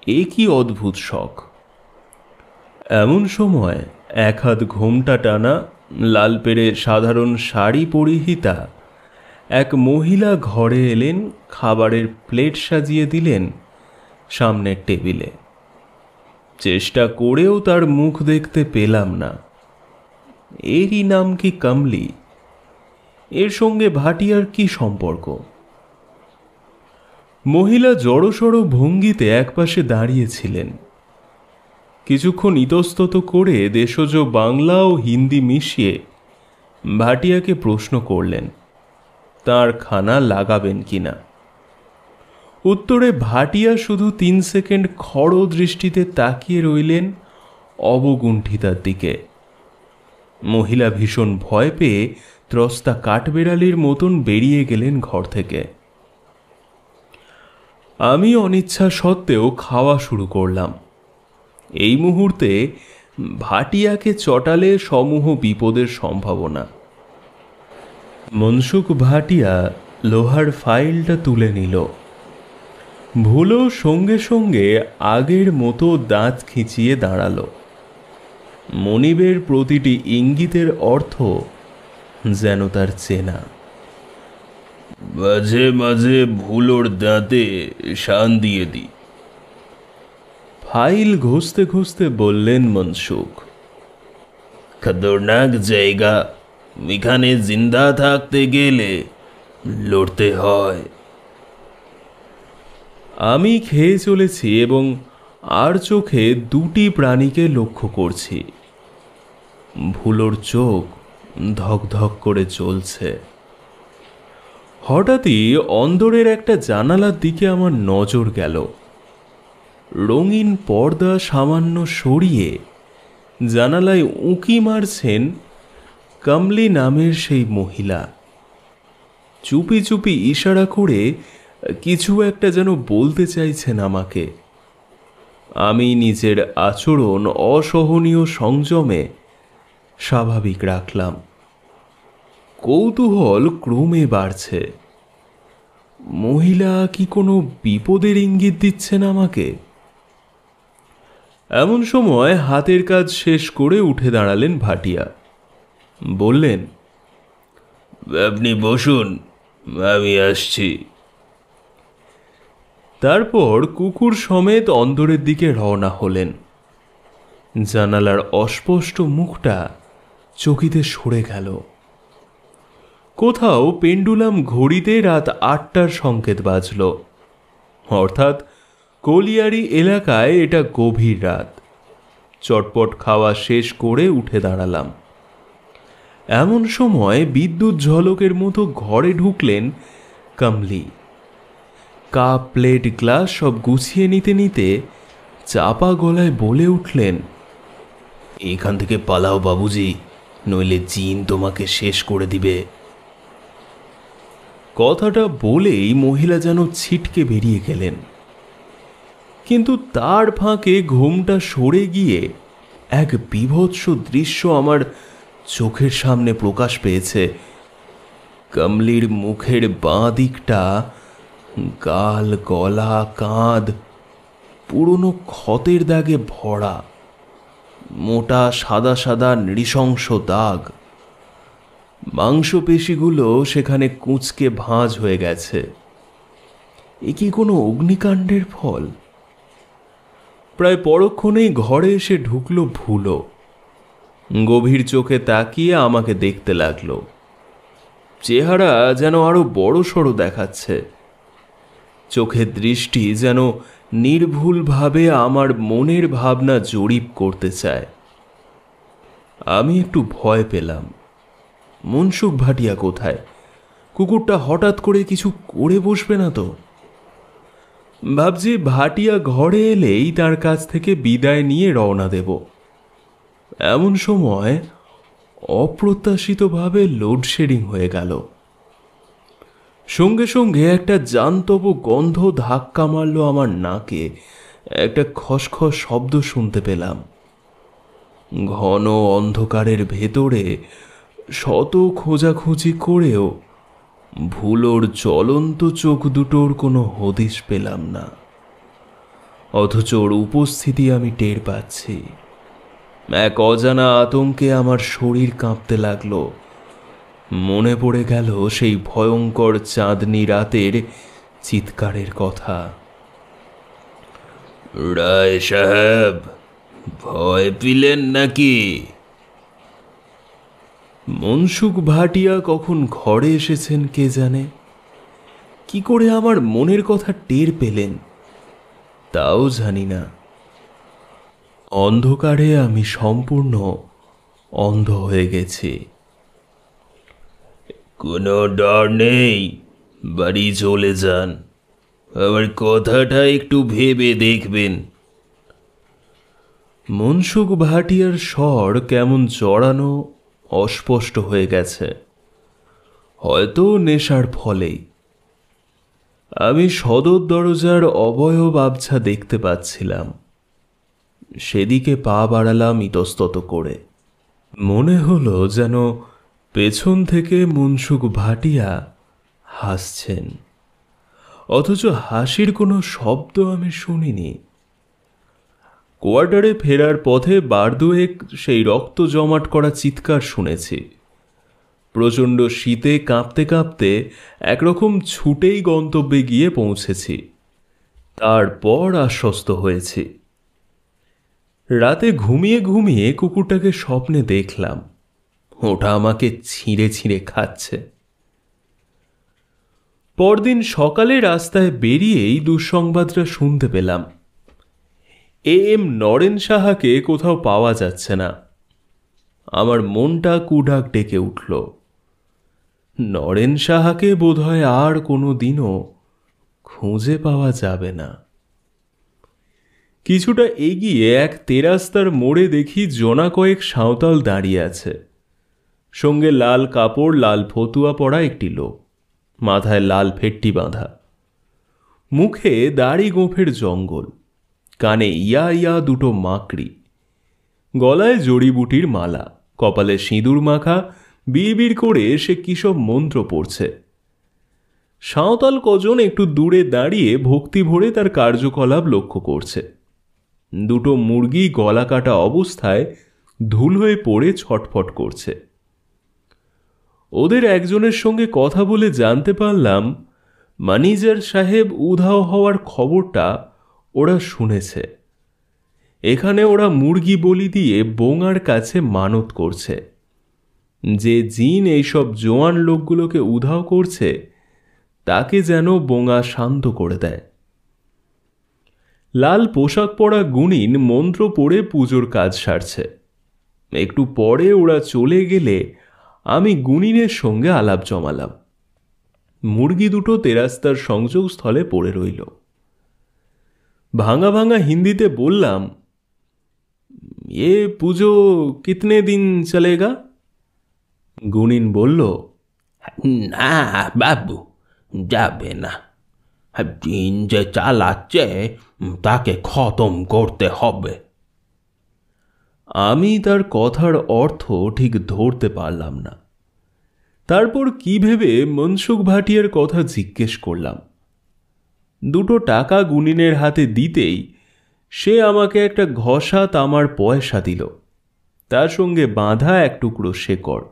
[SPEAKER 1] এ কি অদ্ভুত শখ! এমন সময় এক হাত ঘোমটা টানা, লাল পেড়ে সাধারণ শাড়ি পরিহিতা এক মহিলা ঘরে এলেন, খাবারের প্লেট সাজিয়ে দিলেন সামনের টেবিলে। চেষ্টা করেও তার মুখ দেখতে পেলাম না। এরই নাম কি কমলি? এর সঙ্গে ভাটিয়ার কি সম্পর্ক? মহিলা জড়সড় ভঙ্গিতে একপাশে দাঁড়িয়েছিলেন। কিছুক্ষণ ইতস্তত করে দেশজ বাংলা ও হিন্দি মিশিয়ে ভাটিয়াকে প্রশ্ন করলেন তার খানা লাগাবেন কিনা। উত্তরে ভাটিয়া শুধু 3 সেকেন্ড খড় দৃষ্টিতে তাকিয়ে রইলেন অবগুণ্ঠিতার দিকে। মহিলা ভীষণ ভয় পেয়ে ত্রস্তা কাঠবেড়ালির মতন বেরিয়ে গেলেন ঘর থেকে। আমি অনিচ্ছা সত্ত্বেও খাওয়া শুরু করলাম। এই মুহূর্তে ভাটিয়াকে চটালে সমূহ বিপদের সম্ভাবনা। মনসুখ ভাটিয়া লোহার ফাইলটা তুলে নিল। ভুলো সঙ্গে সঙ্গে আগের মতো দাঁত খিঁচিয়ে দাঁড়ালো। মনিবের প্রতিটি ইঙ্গিতের অর্থ যেন তার চেনা। মাঝে মাঝে ভুলোর দাঁতে শান দিয়ে দি। ফাইল ঘষতে ঘষতে বললেন মনসুখ, খতরনাক জায়গা, এখানে জিন্দা থাকতে গেলে লড়তে হয়। আমি খেয়ে চলেছি এবং আর চোখে 2টি প্রাণীকে লক্ষ্য করছি। ভুলোর চোখ ধক ধক করে চলছে। হঠাৎই অন্দরের একটা জানালার দিকে আমার নজর গেল। রঙিন পর্দা সামান্য সরিয়ে জানালায় উঁকি মারছেন কমলি নামের সেই মহিলা। চুপি চুপি ইশারা করে কিছু একটা যেন বলতে চাইছেন আমাকে। আমি নিজের আচরণ অসহনীয় সংযমে স্বাভাবিক রাখলাম। কৌতূহল ক্রমে বাড়ছে। মহিলা কি কোনো বিপদের ইঙ্গিত দিচ্ছেন আমাকে? এমন সময় হাতের কাজ শেষ করে উঠে দাঁড়ালেন ভাটিয়া। বললেন, আপনি বসুন, আমি আসছি। তারপর কুকুর সমেত অন্দরের দিকে রওনা হলেন। জানালার অস্পষ্ট মুখটা চকিতে সরে গেল। কোথাও পেন্ডুলাম ঘড়িতে রাত 8টার সংকেত বাজল, অর্থাৎ কলিয়ারি এলাকায় এটা গভীর রাত। চটপট খাওয়া শেষ করে উঠে দাঁড়ালাম। এমন সময় বিদ্যুৎ ঝলকের মতো ঘরে ঢুকলেন কমলি। কাপ প্লেট গ্লাস সব গুছিয়ে নিতে নিতে চাপা গলায় বলে উঠলেন, এখান থেকে পালাও বাবুজি, নইলে জিন তোমাকে শেষ করে দিবে। কথাটা বলেই মহিলা যেন ছিটকে বেরিয়ে গেলেন। কিন্তু তার ফাঁকে ঘুমটা সরে গিয়ে এক বীভৎস দৃশ্য আমার চোখের সামনে প্রকাশ পেয়েছে। কমলির মুখের বাঁ দিকটা, গাল, গলা, কাঁধ পুরনো ক্ষতের দাগে ভরা, মোটা সাদা সাদা নৃশংস দাগ। মাংসপেশিগুলো সেখানে কুঁচকে ভাঁজ হয়ে গেছে। এ কি কোনো অগ্নিকাণ্ডের ফল? প্রায় পরক্ষণেই ঘরে এসে ঢুকলো ভুলো। গভীর চোখে তাকিয়ে আমাকে দেখতে লাগলো। চেহারা যেন আরো বড় সড়ো দেখাচ্ছে। চোখের দৃষ্টি যেন নির্ভুলভাবে আমার মনের ভাবনা জরিপ করতে চায়। আমি একটু ভয় পেলাম। মনসুখ ভাটিয়া কোথায়? কুকুরটা হঠাৎ করে কিছু করে বসবে না তো? ভাবছি ভাটিয়া ঘরে এলেই তার কাছ থেকে বিদায় নিয়ে রওনা দেব। এমন সময় অপ্রত্যাশিতভাবে লোডশেডিং হয়ে গেল। সঙ্গে সঙ্গে একটা জান্তব গন্ধ ধাক্কা মারল আমার নাকে। একটা খসখস শব্দ শুনতে পেলাম। ঘন অন্ধকারের ভেতরে শত খোঁজাখুঁজি করেও ভুলোর জ্বলন্ত চোখ দুটোর কোনো হদিশ পেলাম না। অথচ ওর উপস্থিতি আমি টের পাচ্ছি। এক অজানা আতঙ্কে আমার শরীর কাঁপতে লাগলো। মনে পড়ে গেল সেই ভয়ঙ্কর চাঁদনি রাতের চিৎকারের কথা। রায় সাহেব, ভয় পেলেন নাকি? মনসুখ ভাটিয়া কখন ঘরে এসেছেন কে জানে। কি করে আমার মনের কথা টের পেলেন তাও জানি না। অন্ধকারে আমি সম্পূর্ণ অন্ধ হয়ে গেছি। কোনো ডর নেই, বাড়ি চলে যান। আমার কথাটা একটু ভেবে দেখবেন। মনসুখ ভাটিয়ার স্বর কেমন জড়ানো, অস্পষ্ট হয়ে গেছে, হয়তো নেশার ফলেই। আমি সদর দরজার অবয়ব আবছা দেখতে পাচ্ছিলাম। সেদিকে পা বাড়ালাম ইতস্তত করে। মনে হলো যেন পেছন থেকে মনসুখ ভাটিয়া হাসছেন, অথচ হাসির কোনো শব্দ আমি শুনিনি। কোয়ার্টারে ফেরার পথে বার দুয়েক সেই রক্ত জমাট করা চিৎকার শুনেছি। প্রচণ্ড শীতে কাঁপতে কাঁপতে একরকম ছুটেই গন্তব্যে গিয়ে পৌঁছেছি। তারপর আশ্বস্ত হয়েছি। রাতে ঘুমিয়ে ঘুমিয়ে কুকুরটাকে স্বপ্নে দেখলাম। ওটা আমাকে ছিঁড়ে ছিঁড়ে খাচ্ছে। পরদিন সকালে রাস্তায় বেরিয়েই দুঃসংবাদটা শুনতে পেলাম। এম নরেন সাহাকে কোথাও পাওয়া যাচ্ছে না। আমার মনটা কুঢাক ডেকে উঠল। নরেন সাহাকে বোধহয় আর কোনো দিনও খুঁজে পাওয়া যাবে না। কিছুটা এগিয়ে এক তেরাস্তার মোড়ে দেখি জনা কয়েক সাঁওতাল দাঁড়িয়ে আছে। সঙ্গে লাল কাপড়, লাল ফতুয়া পরা একটি লোক, মাথায় লাল ফেট্টি বাঁধা, মুখে দাড়ি গোঁফের জঙ্গল, কানে ইয়া ইয়া দুটো মাকড়ি, গলায় জড়িবুটির মালা, কপালে সিঁদুর মাখা, বিড়বিড় করে সে কিসব মন্ত্র পড়ছে। সাঁওতাল কজন একটু দূরে দাঁড়িয়ে ভক্তি ভরে তার কার্যকলাপ লক্ষ্য করছে। দুটো মুরগি গলা কাটা অবস্থায় ধুল হয়ে পড়ে ছটফট করছে। ওদের একজনের সঙ্গে কথা বলে জানতে পারলাম ম্যানেজার সাহেব উধাও হওয়ার খবরটা ওরা শুনেছে। এখানে ওরা মুরগি বলি দিয়ে বোঙার কাছে মানত করছে যে জিন এইসব জোয়ান লোকগুলোকে উধাও করছে তাকে যেন বোঙা শান্ত করে দেয়। লাল পোশাক পরা গুণিন মন্ত্র পড়ে পুজোর কাজ সারছে। একটু পরে ওরা চলে গেলে আমি গুণিনের সঙ্গে আলাপ জমালাম। মুরগি দুটো তেরাস্তার সংযোগস্থলে পড়ে রইল। ভাঙা ভাঙা হিন্দিতে বললাম, এ পুজো কিতনে দিন চলেগা? গুণিন বলল,
[SPEAKER 2] না বাবু, যাবে না। দিন যে চালাচ্ছে তাকে খতম করতে হবে।
[SPEAKER 1] আমি তার কথার অর্থ ঠিক ধরতে পারলাম না। তারপর কি ভেবে মনসুখ ভাটিয়ার কথা জিজ্ঞেস করলাম। দুটো টাকা গুণিনের হাতে দিতেই সে আমাকে একটা ঘষা তামার পয়সা দিল, তার সঙ্গে বাঁধা এক টুকরো শেকড়।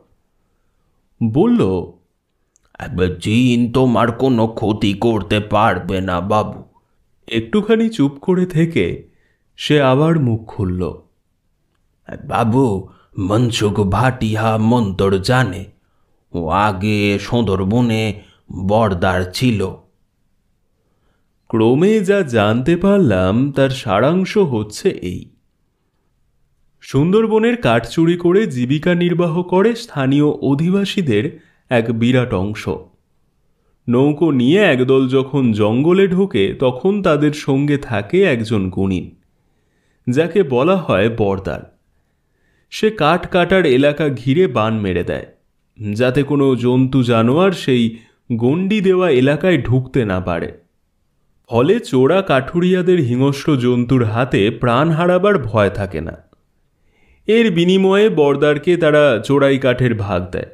[SPEAKER 1] বলল,
[SPEAKER 2] জিন তোমার কোনো ক্ষতি করতে পারবে না বাবু।
[SPEAKER 1] একটুখানি চুপ করে থেকে সে আবার মুখ খুলল।
[SPEAKER 2] বাবু, মনসুখ ভাটিয়া মন্তর জানে। ও আগে সুন্দরবনে বর্দার ছিল।
[SPEAKER 1] ক্রমে যা জানতে পারলাম তার সারাংশ হচ্ছে এই। সুন্দরবনের কাঠ চুরি করে জীবিকা নির্বাহ করে স্থানীয় অধিবাসীদের এক বিরাট অংশ। নৌকো নিয়ে একদল যখন জঙ্গলে ঢোকে তখন তাদের সঙ্গে থাকে একজন গুণিন, যাকে বলা হয় বর্দার। সে কাঠ কাটার এলাকা ঘিরে বান মেরে দেয়, যাতে কোনো জন্তু জানোয়ার সেই গণ্ডি দেওয়া এলাকায় ঢুকতে না পারে। ফলে চোরা কাঠুরিয়াদের হিংস্র জন্তুর হাতে প্রাণ হারাবার ভয় থাকে না। এর বিনিময়ে বর্দারকে তারা চোরাই কাঠের ভাগ দেয়।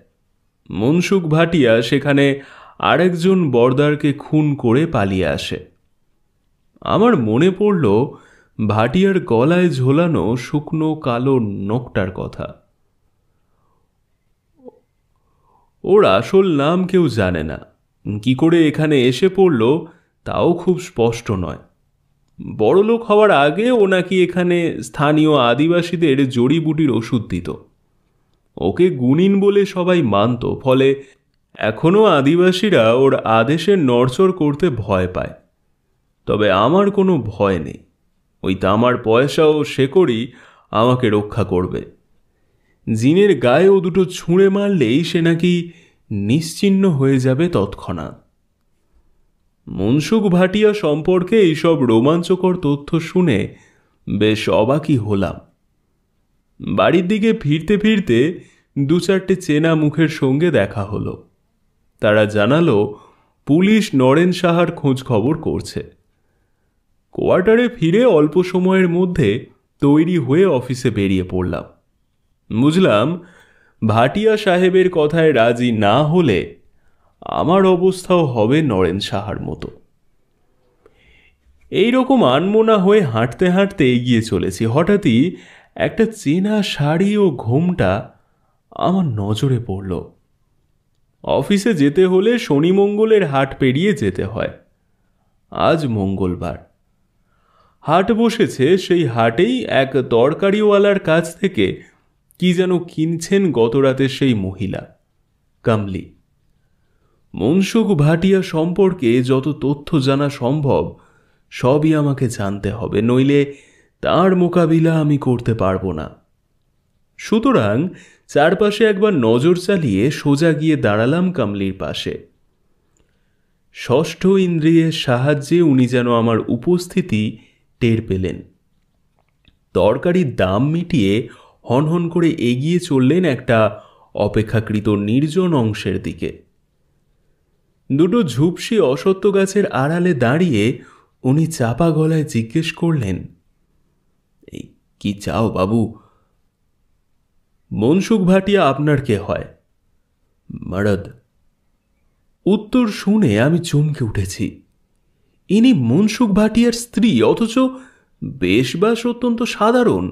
[SPEAKER 1] মনসুখ ভাটিয়া সেখানে আরেকজন বর্দারকে খুন করে পালিয়ে আসে। আমার মনে পড়ল ভাটিয়ার গলায় ঝোলানো শুকনো কালো নোকটার কথা। ওর আসল নাম কেউ জানে না, কি করে এখানে এসে পড়ল তাও খুব স্পষ্ট নয়। বড়লোক হওয়ার আগে ও নাকি এখানে স্থানীয় আদিবাসীদের জড়িবুটির ওষুধ দিত। ওকে গুণিন বলে সবাই মানত, ফলে এখনও আদিবাসীরা ওর আদেশের নড়চড় করতে ভয় পায়। তবে আমার কোনো ভয় নেই, ওই তামার পয়সা ও শেকড়ই আমাকে রক্ষা করবে। জিনের গায়ে ও দুটো ছুঁড়ে মারলেই সে নাকি নিশ্চিহ্ন হয়ে যাবে তৎক্ষণাৎ। মনসুখ ভাটিয়া সম্পর্কে এইসব রোমাঞ্চকর তথ্য শুনে বেশ অবাকই হলাম। বাড়ির দিকে ফিরতে ফিরতে দু চারটে চেনা মুখের সঙ্গে দেখা হলো। তারা জানালো পুলিশ নরেন সাহার খোঁজ খবর করছে। কোয়ার্টারে ফিরে অল্প সময়ের মধ্যে তৈরি হয়ে অফিসে বেরিয়ে পড়লাম। বুঝলাম ভাটিয়া সাহেবের কথায় রাজি না হলে আমার অবস্থাও হবে নরেন সাহার মতো। এইরকম আনমনা হয়ে হাঁটতে হাঁটতে এগিয়ে চলেছি, হঠাৎই একটা চেনা শাড়ি ও ঘোমটা আমার নজরে পড়ল। অফিসে যেতে হলে শনি মঙ্গলের হাট পেরিয়ে যেতে হয়। আজ মঙ্গলবার। হাট বসেছে, সেই হাটেই এক তরকারিওয়ালার কাছ থেকে কি যেন কিনছেন গতরাতে সেই মহিলা কামলি। মনসুখ ভাটিয়া সম্পর্কে যত তথ্য জানা সম্ভব সবই আমাকে জানতে হবে, নইলে তার মোকাবিলা আমি করতে পারবো না। সুতরাং চারপাশে একবার নজর চালিয়ে সোজা গিয়ে দাঁড়ালাম কামলির পাশে। ষষ্ঠ ইন্দ্রিয়ের সাহায্যে উনি যেন আমার উপস্থিতি টের পেলেন। তরকারির দাম মিটিয়ে হনহন করে এগিয়ে চললেন একটা অপেক্ষাকৃত নির্জন অংশের দিকে। দুটো ঝুপসি অসত্য গাছের আড়ালে দাঁড়িয়ে উনি চাপা গলায় জিজ্ঞেস করলেন, এই কি চাও বাবু? মনসুখ ভাটিয়া আপনার কে হয়? মরদ। উত্তর শুনে আমি চমকে উঠেছি। ইনি মনসুখ ভাটিয়ার স্ত্রী, অথচ বেশবাস অত্যন্ত সাধারণ।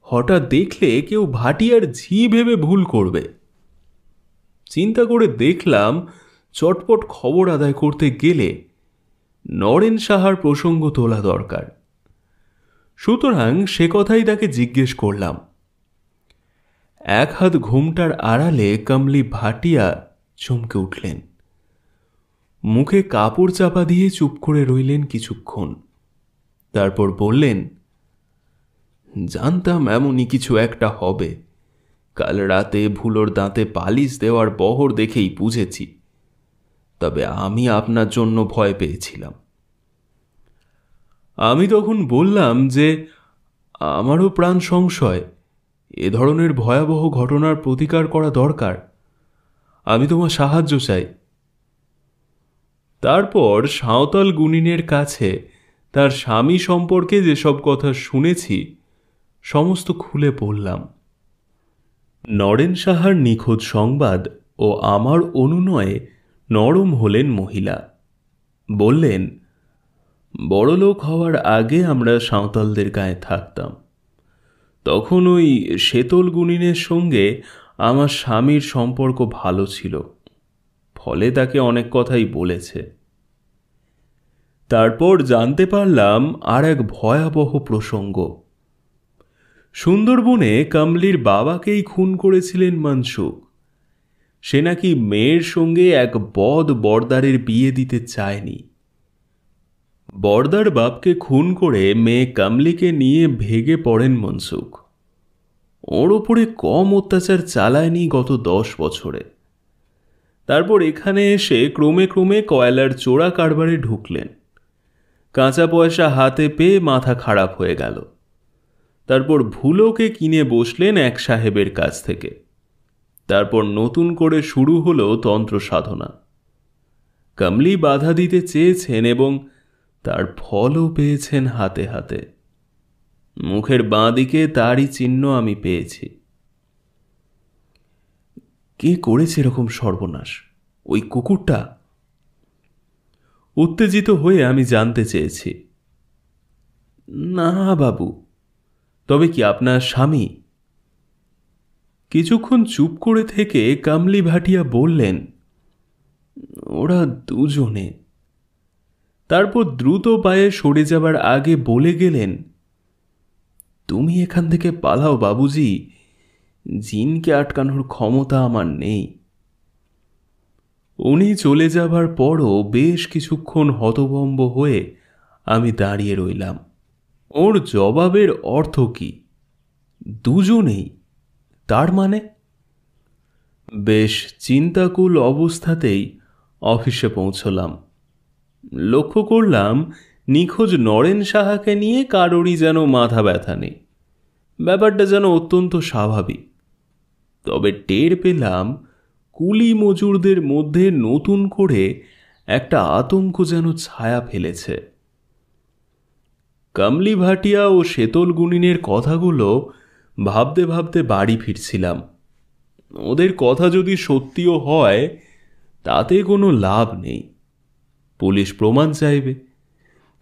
[SPEAKER 1] হঠাৎ দেখলে কেউ ভাটিয়ার ঝি ভেবে ভুল করবে। চিন্তা করে দেখলাম চটপট খবর আদায় করতে গেলে নরেন সাহার প্রসঙ্গ তোলা দরকার। সুতরাং সে কথাই তাকে জিজ্ঞেস করলাম। এক হাত ঘোমটার আড়ালে কামলি ভাটিয়া চমকে উঠলেন। মুখে কাপড় চাপা দিয়ে চুপ করে রইলেন কিছুক্ষণ, তারপর বললেন, জানতাম এমনই কিছু একটা হবে। কাল রাতে ভুলোর দাঁতে পালিশ দেওয়ার বহর দেখেই বুঝেছি। তবে আমি আপনার জন্য ভয় পেয়েছিলাম। আমি তখন বললাম যে আমারও প্রাণ সংশয়, এ ধরনের ভয়াবহ ঘটনার প্রতিকার করা দরকার। আমি তোমার সাহায্য চাই। তারপর সাঁওতাল গুনিনের কাছে তার স্বামী সম্পর্কে যেসব কথা শুনেছি সমস্ত খুলে বললাম। নরেন সাহার নিখোঁজ সংবাদ ও আমার অনুনয়ে নরম হলেন মহিলা। বললেন, বড়লোক হওয়ার আগে আমরা সাঁওতালদের গায়ে থাকতাম। তখন ওই শেতল গুনিনের সঙ্গে আমার স্বামীর সম্পর্ক ভালো ছিল, ফলে তাকে অনেক কথাই বলেছে। তারপর জানতে পারলাম আর এক ভয়াবহ প্রসঙ্গ। সুন্দরবনে কমলির বাবাকেই খুন করেছিলেন মনসুখ। সে নাকি মেয়ের সঙ্গে এক বদ বর্দারের বিয়ে দিতে চায়নি। বর্দার বাপকে খুন করে মেয়ে কমলিকে নিয়ে ভেগে পড়েন মনসুখ। ওর ওপরে কম অত্যাচার চালায়নি গত 10 বছরে। তারপর এখানে এসে ক্রমে ক্রমে কয়লার চোরা কারবারে ঢুকলেন। কাঁচা পয়সা হাতে পেয়ে মাথা খারাপ হয়ে গেল। তারপর ভুলোকে কিনে বসলেন এক সাহেবের কাছ থেকে। তারপর নতুন করে শুরু হলো তন্ত্র সাধনা। কমলি বাধা দিতে চেয়েছেন এবং তার ফলও পেয়েছেন হাতে হাতে। মুখের বাঁ দিকে তারই চিহ্ন আমি পেয়েছি। কে করেছে এরকম সর্বনাশ? ওই কুকুরটা? উত্তেজিত হয়ে আমি জানতে চেয়েছি। না বাবু, তবে কি আপনার স্বামী? কিছুক্ষণ চুপ করে থেকে কামলি ভাটিয়া বললেন, ওরা দুজনে। তারপর দ্রুত পায়ে সরে যাবার আগে বলে গেলেন, তুমি এখান থেকে পালাও বাবুজি, জিনকে আটকানোর ক্ষমতা আমার নেই। উনি চলে যাবার পরও বেশ কিছুক্ষণ হতভম্ব হয়ে আমি দাঁড়িয়ে রইলাম। ওর জবাবের অর্থ কি? দুজনেই? তার মানে? বেশ চিন্তাকুল অবস্থাতেই অফিসে পৌঁছলাম। লক্ষ্য করলাম নিখোঁজ নরেন সাহাকে নিয়ে কারোরই যেন মাথা ব্যথা নেই। ব্যাপারটা যেন অত্যন্ত স্বাভাবিক। তবে টের পেলাম কুলি মজুরদের মধ্যে নতুন করে একটা আতঙ্ক যেন ছায়া ফেলেছে। কমলি ভাটিয়া ও শেতল গুনিনের কথাগুলো ভাবতে ভাবতে বাড়ি ফিরছিলাম। ওদের কথা যদি সত্যিও হয় তাতে কোনো লাভ নেই। পুলিশ প্রমাণ চাইবে।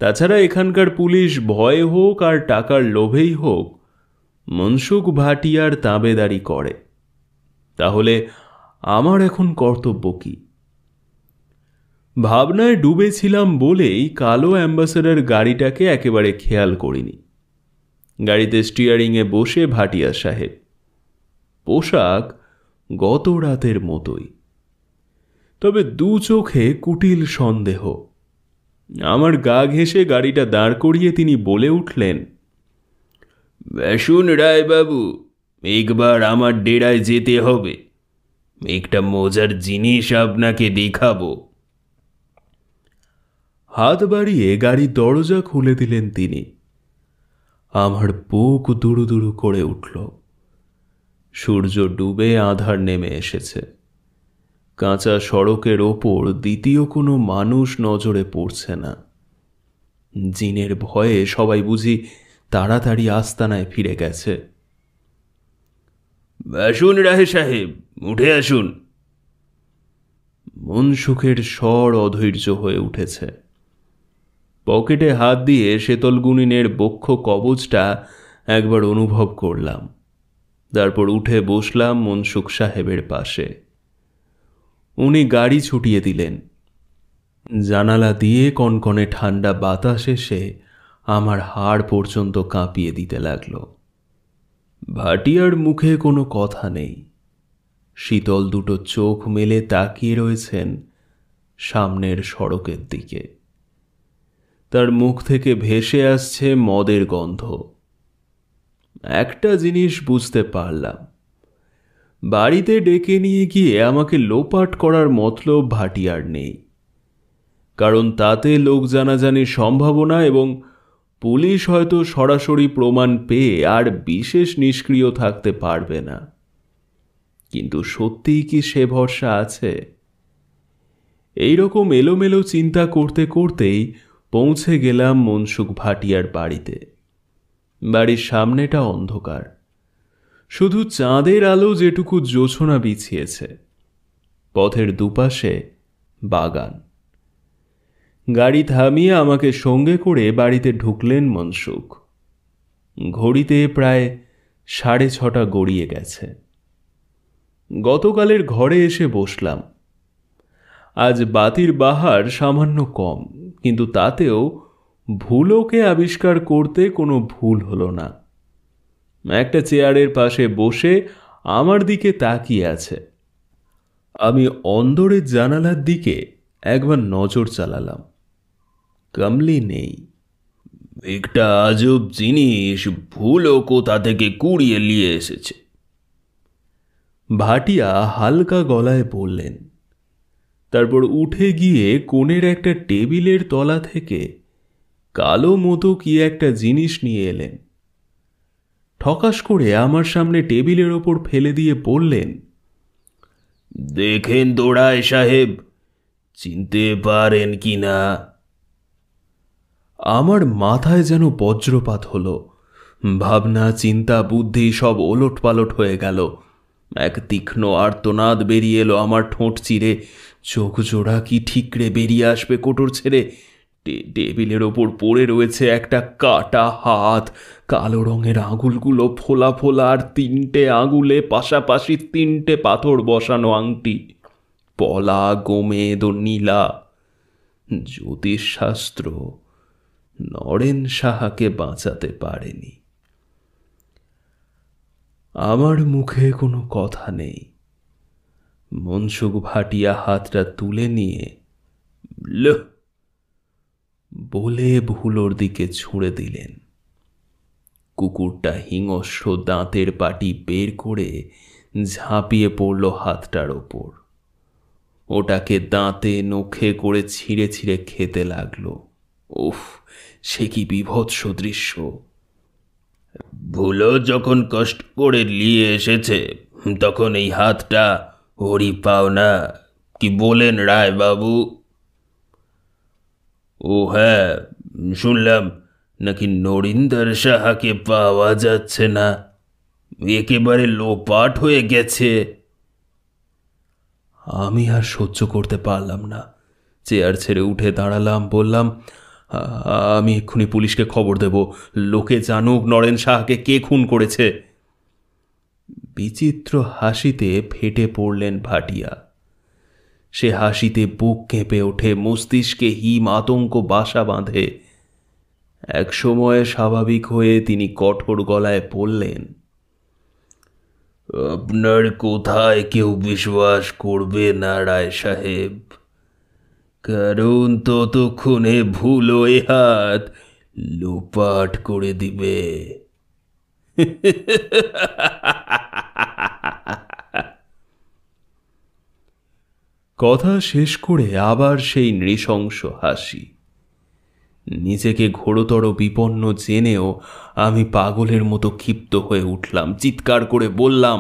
[SPEAKER 1] তাছাড়া এখানকার পুলিশ ভয়ে হোক আর টাকার লোভেই হোক মনসুখ ভাটিয়ার তাবেদারি করে। তাহলে আমার এখন কর্তব্য কি? ভাবনায় ডুবেছিলাম বলেই কালো অ্যাম্বাসেডর গাড়িটাকে একেবারে খেয়াল করিনি। গাড়িতে স্টিয়ারিংয়ে বসে ভাটিয়া সাহেব। পোশাক গত রাতের মতোই, তবে দু চোখে কুটিল সন্দেহ। আমার গা ঘেঁষে গাড়িটা দাঁড় করিয়ে তিনি বলে উঠলেন, শুন রায়বাবু, একবার আমার ডেরায় যেতে হবে। একটা মজার জিনিস আপনাকে দেখাবো। হাত বাড়িয়ে গাড়ির দরজা খুলে দিলেন তিনি। আমার বুক দুরু দুরু করে উঠল। সূর্য ডুবে আঁধার নেমে এসেছে। কাঁচা সড়কের ওপর দ্বিতীয় কোনো মানুষ নজরে পড়ছে না। জিনের ভয়ে সবাই বুঝি তাড়াতাড়ি আস্তানায় ফিরে গেছে। আসুন রাহে সাহেব, উঠে আসুন। মনসুখের স্বর অধৈর্য হয়ে উঠেছে। পকেটে হাত দিয়ে শেতল গুনিনের বক্ষ কবচটা একবার অনুভব করলাম। তারপর উঠে বসলাম মনসুখ সাহেবের পাশে। উনি গাড়ি ছুটিয়ে দিলেন। জানালা দিয়ে কনকনে ঠান্ডা বাতাস এসে আমার হাড় পর্যন্ত কাঁপিয়ে দিতে লাগল। ভাটিয়ার মুখে কোনো কথা নেই। শীতল দুটো চোখ মেলে তাকিয়ে রয়েছেন সামনের সড়কের দিকে। তার মুখ থেকে ভেসে আসছে মদের গন্ধ। একটা জিনিস বুঝতে পারলাম, বাড়িতে ডেকে নিয়ে গিয়ে আমাকে লোপাট করার মতলব ভাটিয়ার নেই। কারণ তাতে লোক জানাজানির সম্ভাবনা এবং পুলিশ হয়তো সরাসরি প্রমাণ পেয়ে আর বিশেষ নিষ্ক্রিয় থাকতে পারবে না। কিন্তু সত্যিই কি সে ভরসা আছে? এইরকম এলোমেলো চিন্তা করতে করতেই পৌঁছে গেলাম মনসুখ ভাটিয়ার বাড়িতে। বাড়ির সামনেটা অন্ধকার, শুধু চাঁদের আলো যেটুকু জোছনা বিছিয়েছে। পথের দুপাশে বাগান। গাড়ি থামিয়ে আমাকে সঙ্গে করে বাড়িতে ঢুকলেন মনসুখ। ঘড়িতে প্রায় 6:30 গড়িয়ে গেছে। গতকালের ঘরে এসে বসলাম। আজ বাতির বাহার সামান্য কম, কিন্তু তাতেও ভুলোকে আবিষ্কার করতে কোনো ভুল হলো না। একটা চেয়ারের পাশে বসে আমার দিকে তাকিয়ে আছে। আমি অন্দরের জানালার দিকে একবার নজর চালালাম। কমলি নেই।
[SPEAKER 2] একটা আজব জিনিস ভুলো কোথা থেকে কুড়িয়ে নিয়ে এসেছে।
[SPEAKER 1] ভাটিয়া হালকা গলায় বললেন। তারপর উঠে গিয়ে কোণের একটা টেবিলের তলা থেকে কালো মতো কি একটা জিনিস নিয়ে এলেন। ঠকাস করে আমার সামনে টেবিলের ওপর ফেলে দিয়ে বললেন,
[SPEAKER 2] দেখেন তো রায় সাহেব, চিনতে পারেন কি না?
[SPEAKER 1] আমার মাথায় যেন বজ্রপাত হলো। ভাবনা, চিন্তা, বুদ্ধি সব ওলট পালট হয়ে গেল। এক তীক্ষ্ণ আর্তনাদ বেরিয়ে এলো আমার ঠোঁট চিরে। চোখ জোড়া কি ঠিকরে বেরিয়ে আসবে কোটর ছেড়ে। টেবিলের ওপর পড়ে রয়েছে একটা কাটা হাত। কালো রঙের আঙুলগুলো ফোলা ফোলা, আর 3টে আঙুলে পাশাপাশি 3টে পাথর বসানো আংটি। পলা, গোমেদ ও নীলা। জ্যোতিষশাস্ত্র নরেন সাহাকে বাঁচাতে পারেনি। আমার মুখে কোনো কথা নেই। মনসুখ ভাটিয়া হাতটা তুলে নিয়ে লো বলে ভুলোর দিকে ছুঁড়ে দিলেন। কুকুরটা হিংস্র দাঁতের পাটি বের করে ঝাঁপিয়ে পড়ল হাতটার ওপর। ওটাকে দাঁতে নখে করে ছিঁড়ে ছিঁড়ে খেতে লাগলো। উফ, সে কি বীভৎস দৃশ্য!
[SPEAKER 2] ভুলো যখন কষ্ট করে নিয়ে এসেছে, তখন এই হাতটা ওরই পাও না, কি বলেন রায় বাবু? ও হ্যাঁ, শুনলাম নাকি নরিন্দর সাহাকে পাওয়া যাচ্ছে না, একেবারে লোপাট হয়ে গেছে।
[SPEAKER 1] আমি আর সহ্য করতে পারলাম না। চেয়ার ছেড়ে উঠে দাঁড়ালাম, বললাম, আমি এক্ষুনি পুলিশকে খবর দেব। লোকে জানুক নরেন সাহাকে কে খুন করেছে। বিচিত্র হাসিতে ফেটে পড়লেন ভাটিয়া। সে হাসিতে বুক কেঁপে ওঠে, মস্তিষ্কে হিম আতঙ্ক বাসা বাঁধে। এক সময় স্বাভাবিক হয়ে তিনি কঠোর গলায় বললেন,
[SPEAKER 2] আপনার কোথায় কেউ বিশ্বাস করবে না রায় সাহেব, কারণ ততক্ষণে ভুলো এ হাত লোপাট করে দিবে।
[SPEAKER 1] কথা শেষ করে আবার সেই নৃশংস হাসি। নিজেকে ঘোরতর বিপন্ন জেনেও আমি পাগলের মতো ক্ষিপ্ত হয়ে উঠলাম। চিৎকার করে বললাম,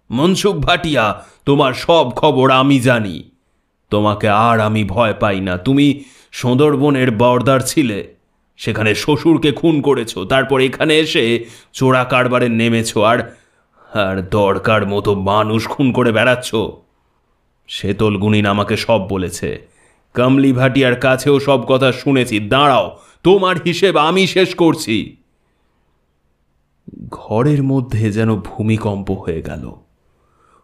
[SPEAKER 1] মনসুখ ভাটিয়া, তোমার সব খবর আমি জানি। তোমাকে আর আমি ভয় পাই না। তুমি সুন্দরবনের বর্দার ছিলে, সেখানে শ্বশুরকে খুন করেছো, তারপর এখানে এসে চোরা কারবারে নেমেছো, আর আর দরকার মতো মানুষ খুন করে বেড়াচ্ছ। শেতল গুনিন আমাকে সব বলেছে। কমলি ভাটিয়ার কাছেও সব কথা শুনেছি। দাঁড়াও, তোমার হিসেব আমি শেষ করছি। ঘরের মধ্যে যেন ভূমিকম্প হয়ে গেল।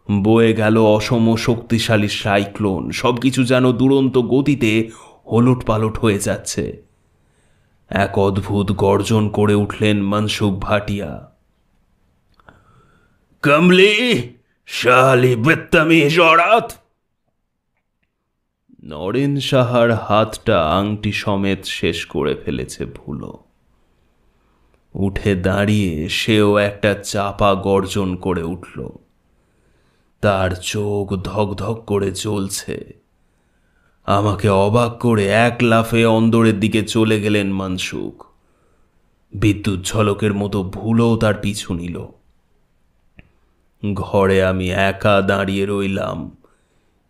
[SPEAKER 1] বয়ে গেল অসম শক্তিশালী সাইক্লোন। সবকিছু যেন দুরন্ত গতিতে ওলট পালট হয়ে যাচ্ছে। এক অদ্ভুত গর্জন করে উঠলেন মনসুখ ভাটিয়া।
[SPEAKER 2] কমলি, শালি বেত্তামিজ অরাত!
[SPEAKER 1] নরেন সাহার হাতটা আংটি সমেত শেষ করে ফেলেছে ভুলো। উঠে দাঁড়িয়ে সেও একটা চাপা গর্জন করে উঠল। তার চোখ ধকধক করে জ্বলছে। আমাকে অবাক করে এক লাফে অন্দরের দিকে চলে গেলেন মনসুখ। বিদ্যুৎ ঝলকের মতো ভুলোও তার পিছু নিল। ঘরে আমি একা দাঁড়িয়ে রইলাম,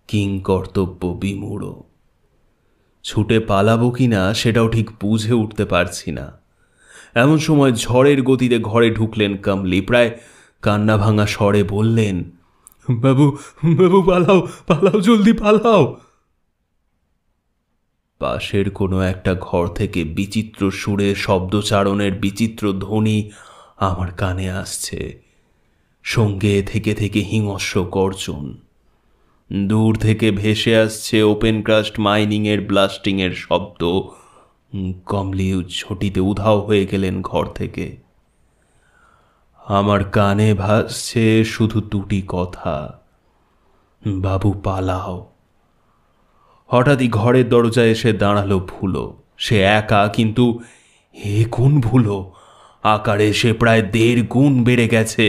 [SPEAKER 1] কিংকর্তব্য বিমূঢ়। ছুটে পালাবো কিনা সেটাও ঠিক বুঝে উঠতে পারছি না। এমন সময় ঝড়ের গতিতে ঘরে ঢুকলেন কমলি। প্রায় কান্না ভাঙা স্বরে বললেন, বাবু, বাবু, পালাও, পালাও, জলদি পালাও। পাশের কোনো একটা ঘর থেকে বিচিত্র সুরে শব্দচারণের বিচিত্র ধ্বনি আমার কানে আসছে, সঙ্গে থেকে থেকে হিংস্র গর্জন। দূর থেকে ভেসে আসছে ওপেন কাস্ট মাইনিংয়ের ব্লাস্টিংয়ের শব্দ। কমলি ঝটিতে উধাও হয়ে গেলেন ঘর থেকে। আমার কানে ভাসছে শুধু দুটি কথা, বাবু পালাও। হঠাৎই ঘরের দরজায় এসে দাঁড়ালো ভুলো। সে একা, কিন্তু এ কোন ভুলো? আকারে সে প্রায় 1.5 গুণ বেড়ে গেছে।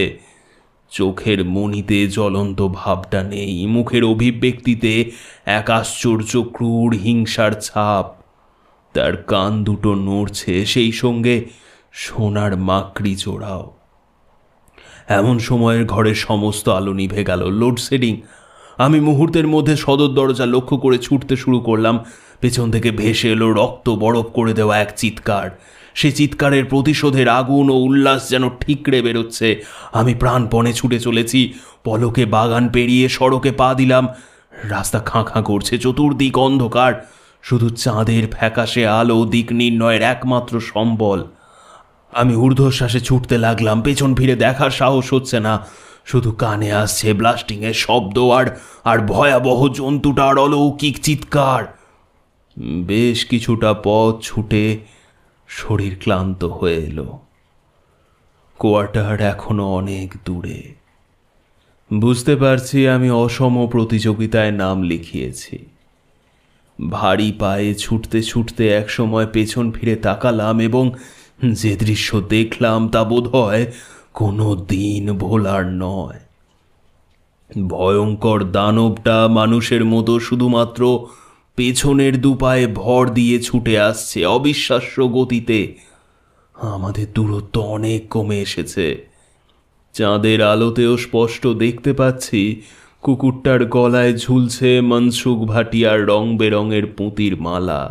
[SPEAKER 1] চোখের মণিতে জ্বলন্ত ভাবটা নেই, মুখের অভিব্যক্তিতে এক আশ্চর্য ক্রূর হিংসার ছাপ। তার কান দুটো নড়ছে, সেই সঙ্গে সোনার মাকড়ি জোড়াও। এমন সময়ের ঘরের সমস্ত আলো নিভে গেল। লোডশেডিং। আমি মুহূর্তের মধ্যে সদর দরজা লক্ষ্য করে ছুটতে শুরু করলাম। পেছন থেকে ভেসে এলো রক্ত বরফ করে দেওয়া এক চিৎকার। সে চিৎকারের প্রতিশোধের আগুন ও উল্লাস যেন ঠিকরে বেরোচ্ছে। আমি প্রাণপণে ছুটে চলেছি। পলকে বাগান পেরিয়ে সড়কে পা দিলাম। রাস্তা খাঁ খাঁ করছে, চতুর্দিক অন্ধকার। শুধু চাঁদের ফ্যাকাশে আলো দিক নির্ণয়ের একমাত্র সম্বল। আমি ঊর্ধ্বশ্বাসে ছুটতে লাগলাম। পেছন ফিরে দেখার সাহস হচ্ছে না। শুধু কানে আসছে ব্লাস্টিংয়ের শব্দ আর ভয়াবহ জন্তুটার অলৌকিক চিৎকার। বেশ কিছুটা পথ ছুটে শরীর ক্লান্ত হয়ে এলো। কোয়ার্টার এখনো অনেক দূরে। বুঝতে পারছি আমি অসম প্রতিযোগিতায় নাম লিখিয়েছি। ভারী পায়ে ছুটতে ছুটতে একসময় পেছন ফিরে তাকালাম এবং যে দৃশ্য দেখলাম তা বোধহয় কোনো দিন ভোলার নয়। ভয়ঙ্কর দানবটা মানুষের মতো শুধুমাত্র পেছনের দুপায়ে ভর দিয়ে ছুটে আসছে অবিশ্বাস্য গতিতে। আমাদের দূরত্ব অনেক কমে এসেছে। চাঁদের আলোতেও স্পষ্ট দেখতে পাচ্ছি কুকুরটার গলায় ঝুলছে মনসুখ ভাটিয়ার রং বেরঙের পুঁতির মালা।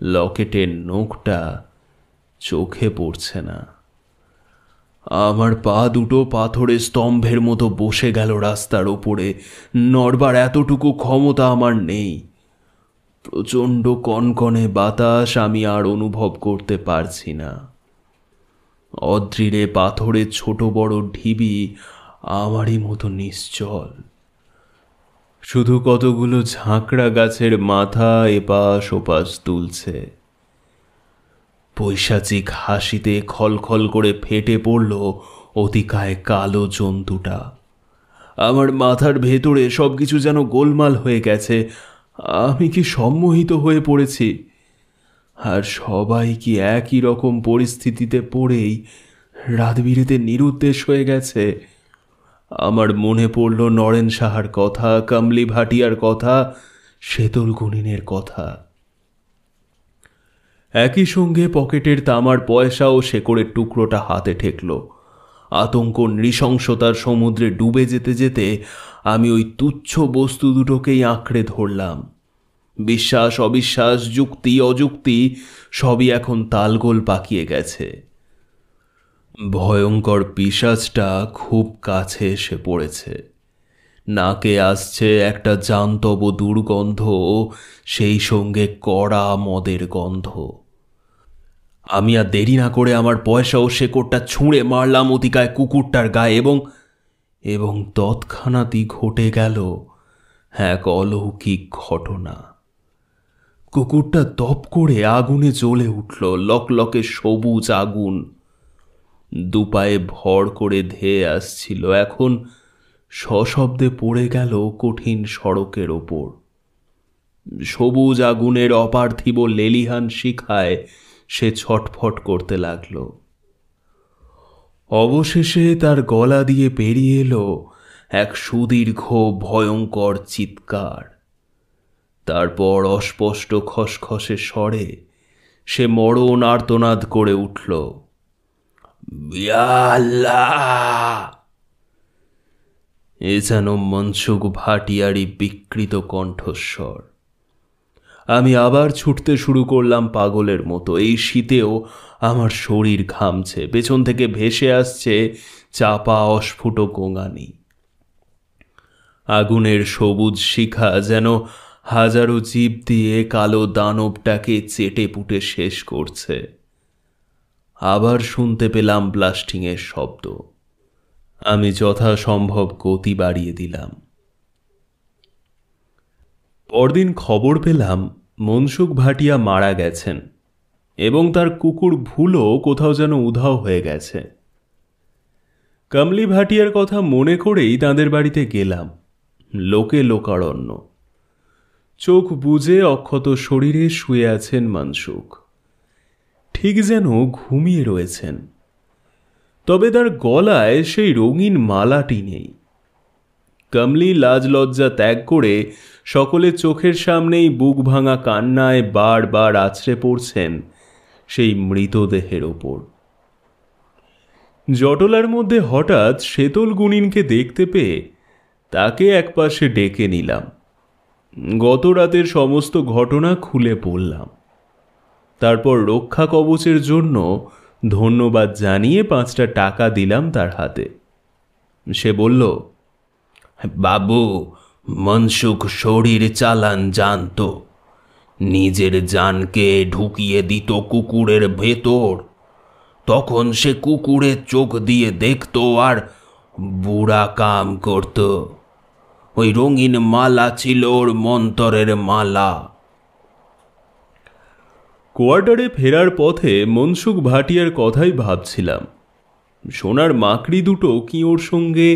[SPEAKER 1] লকেটের নোকটা চোখে পড়ছে না। আমার পা দুটো পাথরের স্তম্ভের মতো বসে গেল রাস্তার ওপরে। নড়বার এতটুকু ক্ষমতা আমার নেই। প্রচণ্ড কনকনে বাতাস আমি আর অনুভব করতে পারছি না। অদ্রিরে পাথরের ছোট বড় ঢিবি আমারই মতো নিশ্চল। শুধু কতগুলো ঝাঁকড়া গাছের মাথা এপাশ ওপাশ তুলছে। পৈশাচিক হাসিতে খলখল করে ফেটে পড়ল অতিকায় কালো জন্তুটা। আমার মাথার ভেতরে সবকিছু যেন গোলমাল হয়ে গেছে। আমি কি সম্মোহিত হয়ে পড়েছি? আর সবাই কি একই রকম পরিস্থিতিতে পড়েই রাতবিরেতে নিরুদ্দেশ হয়ে গেছে? আমার মনে পড়ল নরেন সাহার কথা, কমলি ভাটিয়ার কথা, সেতল গুনিনের কথা। একই সঙ্গে পকেটের তামার পয়সা ও শেকড়ের টুকরোটা হাতে ঠেকল। আতঙ্ক নৃশংসতার সমুদ্রে ডুবে যেতে যেতে আমি ওই তুচ্ছ বস্তু দুটোকেই আঁকড়ে ধরলাম। বিশ্বাস অবিশ্বাস, যুক্তি অযুক্তি সবই এখন তালগোল পাকিয়ে গেছে। ভয়ঙ্কর পিশাচটা খুব কাছে এসে পড়েছে। নাকে আসছে একটা জান্তব দুর্গন্ধ, সেই সঙ্গে কড়া মদের গন্ধ। আমি আর দেরি না করে আমার পয়সা ও শেকড়টা ছুঁড়ে মারলাম অতিকায় কুকুরটার গায়ে এবং তৎক্ষণাৎই ঘটে গেল এক অলৌকিক ঘটনা। কুকুরটা দপ করে আগুনে জ্বলে উঠল, লকলকে সবুজ আগুন। দুপায়ে ভর করে ধেয়ে আসছিল, এখন সশব্দে পড়ে গেল কঠিন সড়কের ওপর। সবুজ আগুনের অপার্থিব লেলিহান শিখায় সে ছটফট করতে লাগল। অবশেষে তার গলা দিয়ে পেরিয়ে এলো এক সুদীর্ঘ ভয়ঙ্কর চিৎকার। তারপর অস্পষ্ট খসখসে স্বরে সে মরণ আর্তনাদ করে উঠল, আল্লাহ! এ যেন মনসুখ ভাটিয়ারই বিকৃত কণ্ঠস্বর। আমি আবার ছুটতে শুরু করলাম পাগলের মতো। এই শীতেও আমার শরীর ঘামছে। পেছন থেকে ভেসে আসছে চাপা অস্ফুট গোঙানি। আগুনের সবুজ শিখা যেন হাজারো জীব দিয়ে কালো দানবটাকে চেটে পুটে শেষ করছে। আবার শুনতে পেলাম ব্লাস্টিংয়ের শব্দ। আমি যথাসম্ভব গতি বাড়িয়ে দিলাম। পরদিন খবর পেলাম মনসুখ ভাটিয়া মারা গেছেন এবং তার কুকুর ভুলও কোথাও যেন উধাও হয়ে গেছে। কমলি ভাটিয়ার কথা মনে করেই তাদের বাড়িতে গেলাম। লোকে লোকারণ্য। চোখ বুজে অক্ষত শরীরে শুয়ে আছেন মনসুখ, ঠিক যেন ঘুমিয়ে রয়েছেন। তবে তার গলায় সেই রঙিন মালাটি নেই। কমলি লাজ লজ্জা ত্যাগ করে সকলে চোখের সামনেই বুক ভাঙা কান্নায় বারবার আছড়ে পড়ছেন সেই মৃতদেহের ওপর। জটলার মধ্যে হঠাৎ শেতল গুণিনকে দেখতে পেয়ে তাকে একপাশে ডেকে নিলাম। গত রাতের সমস্ত ঘটনা খুলে বললাম। তারপর রক্ষা কবচের জন্য ধন্যবাদ জানিয়ে 5টা টাকা দিলাম তার হাতে। সে বলল,
[SPEAKER 2] বাবু, মনসুখ শরীর চালান জানত, নিজের জানকে ঢুকিয়ে দিত কুকুরের ভেতর। তখন সে কুকুরের চোখ দিয়ে দেখত আর বুড়া কাম করত। ওই রঙিন মালা ছিল ওর মন্তরের মালা।
[SPEAKER 1] কোয়ার্টারে ফেরার পথে মনসুখ ভাটিয়ার কথাই ভাবছিলাম। সোনার মাকড়ি দুটো কি ওর সঙ্গে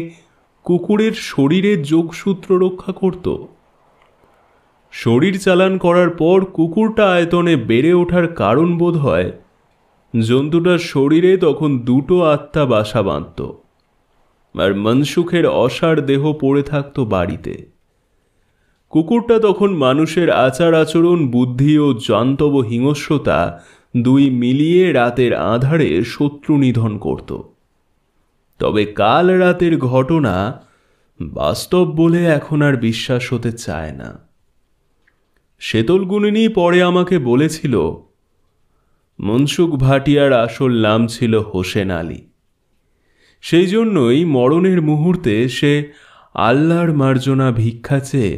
[SPEAKER 1] কুকুরের শরীরের যোগসূত্র রক্ষা করত? শরীর চালান করার পর কুকুরটা আয়তনে বেড়ে ওঠার কারণ বোধ হয় জন্তুটার শরীরে তখন 2টো আত্মা বাসা বাঁধত, আর মনসুখের অসাড় দেহ পড়ে থাকত বাড়িতে। কুকুরটা তখন মানুষের আচার আচরণ, বুদ্ধি ও জান্তব হিংস্রতা 2 মিলিয়ে রাতের আঁধারে শত্রু নিধন করত। তবে কাল রাতের ঘটনা বাস্তব বলে এখন আর বিশ্বাস হতে চায় না। শেতল গুণিনী পরে আমাকে বলেছিল মনসুখ ভাটিয়ার আসল নাম ছিল হোসেন আলী। সেই জন্যই মরণের মুহূর্তে সে আল্লাহর মার্জনা ভিক্ষা চেয়ে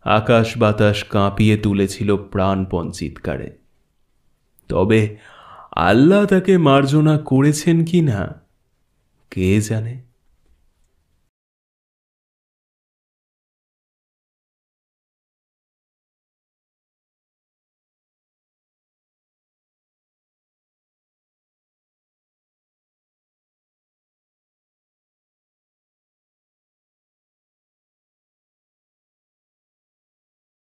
[SPEAKER 1] আকাশ বাতাস কাঁপিয়ে তুলেছিল প্রাণপণ চিৎকারে। তবে আল্লাহ তাকে মার্জনা করেছেন কি না কে জানে।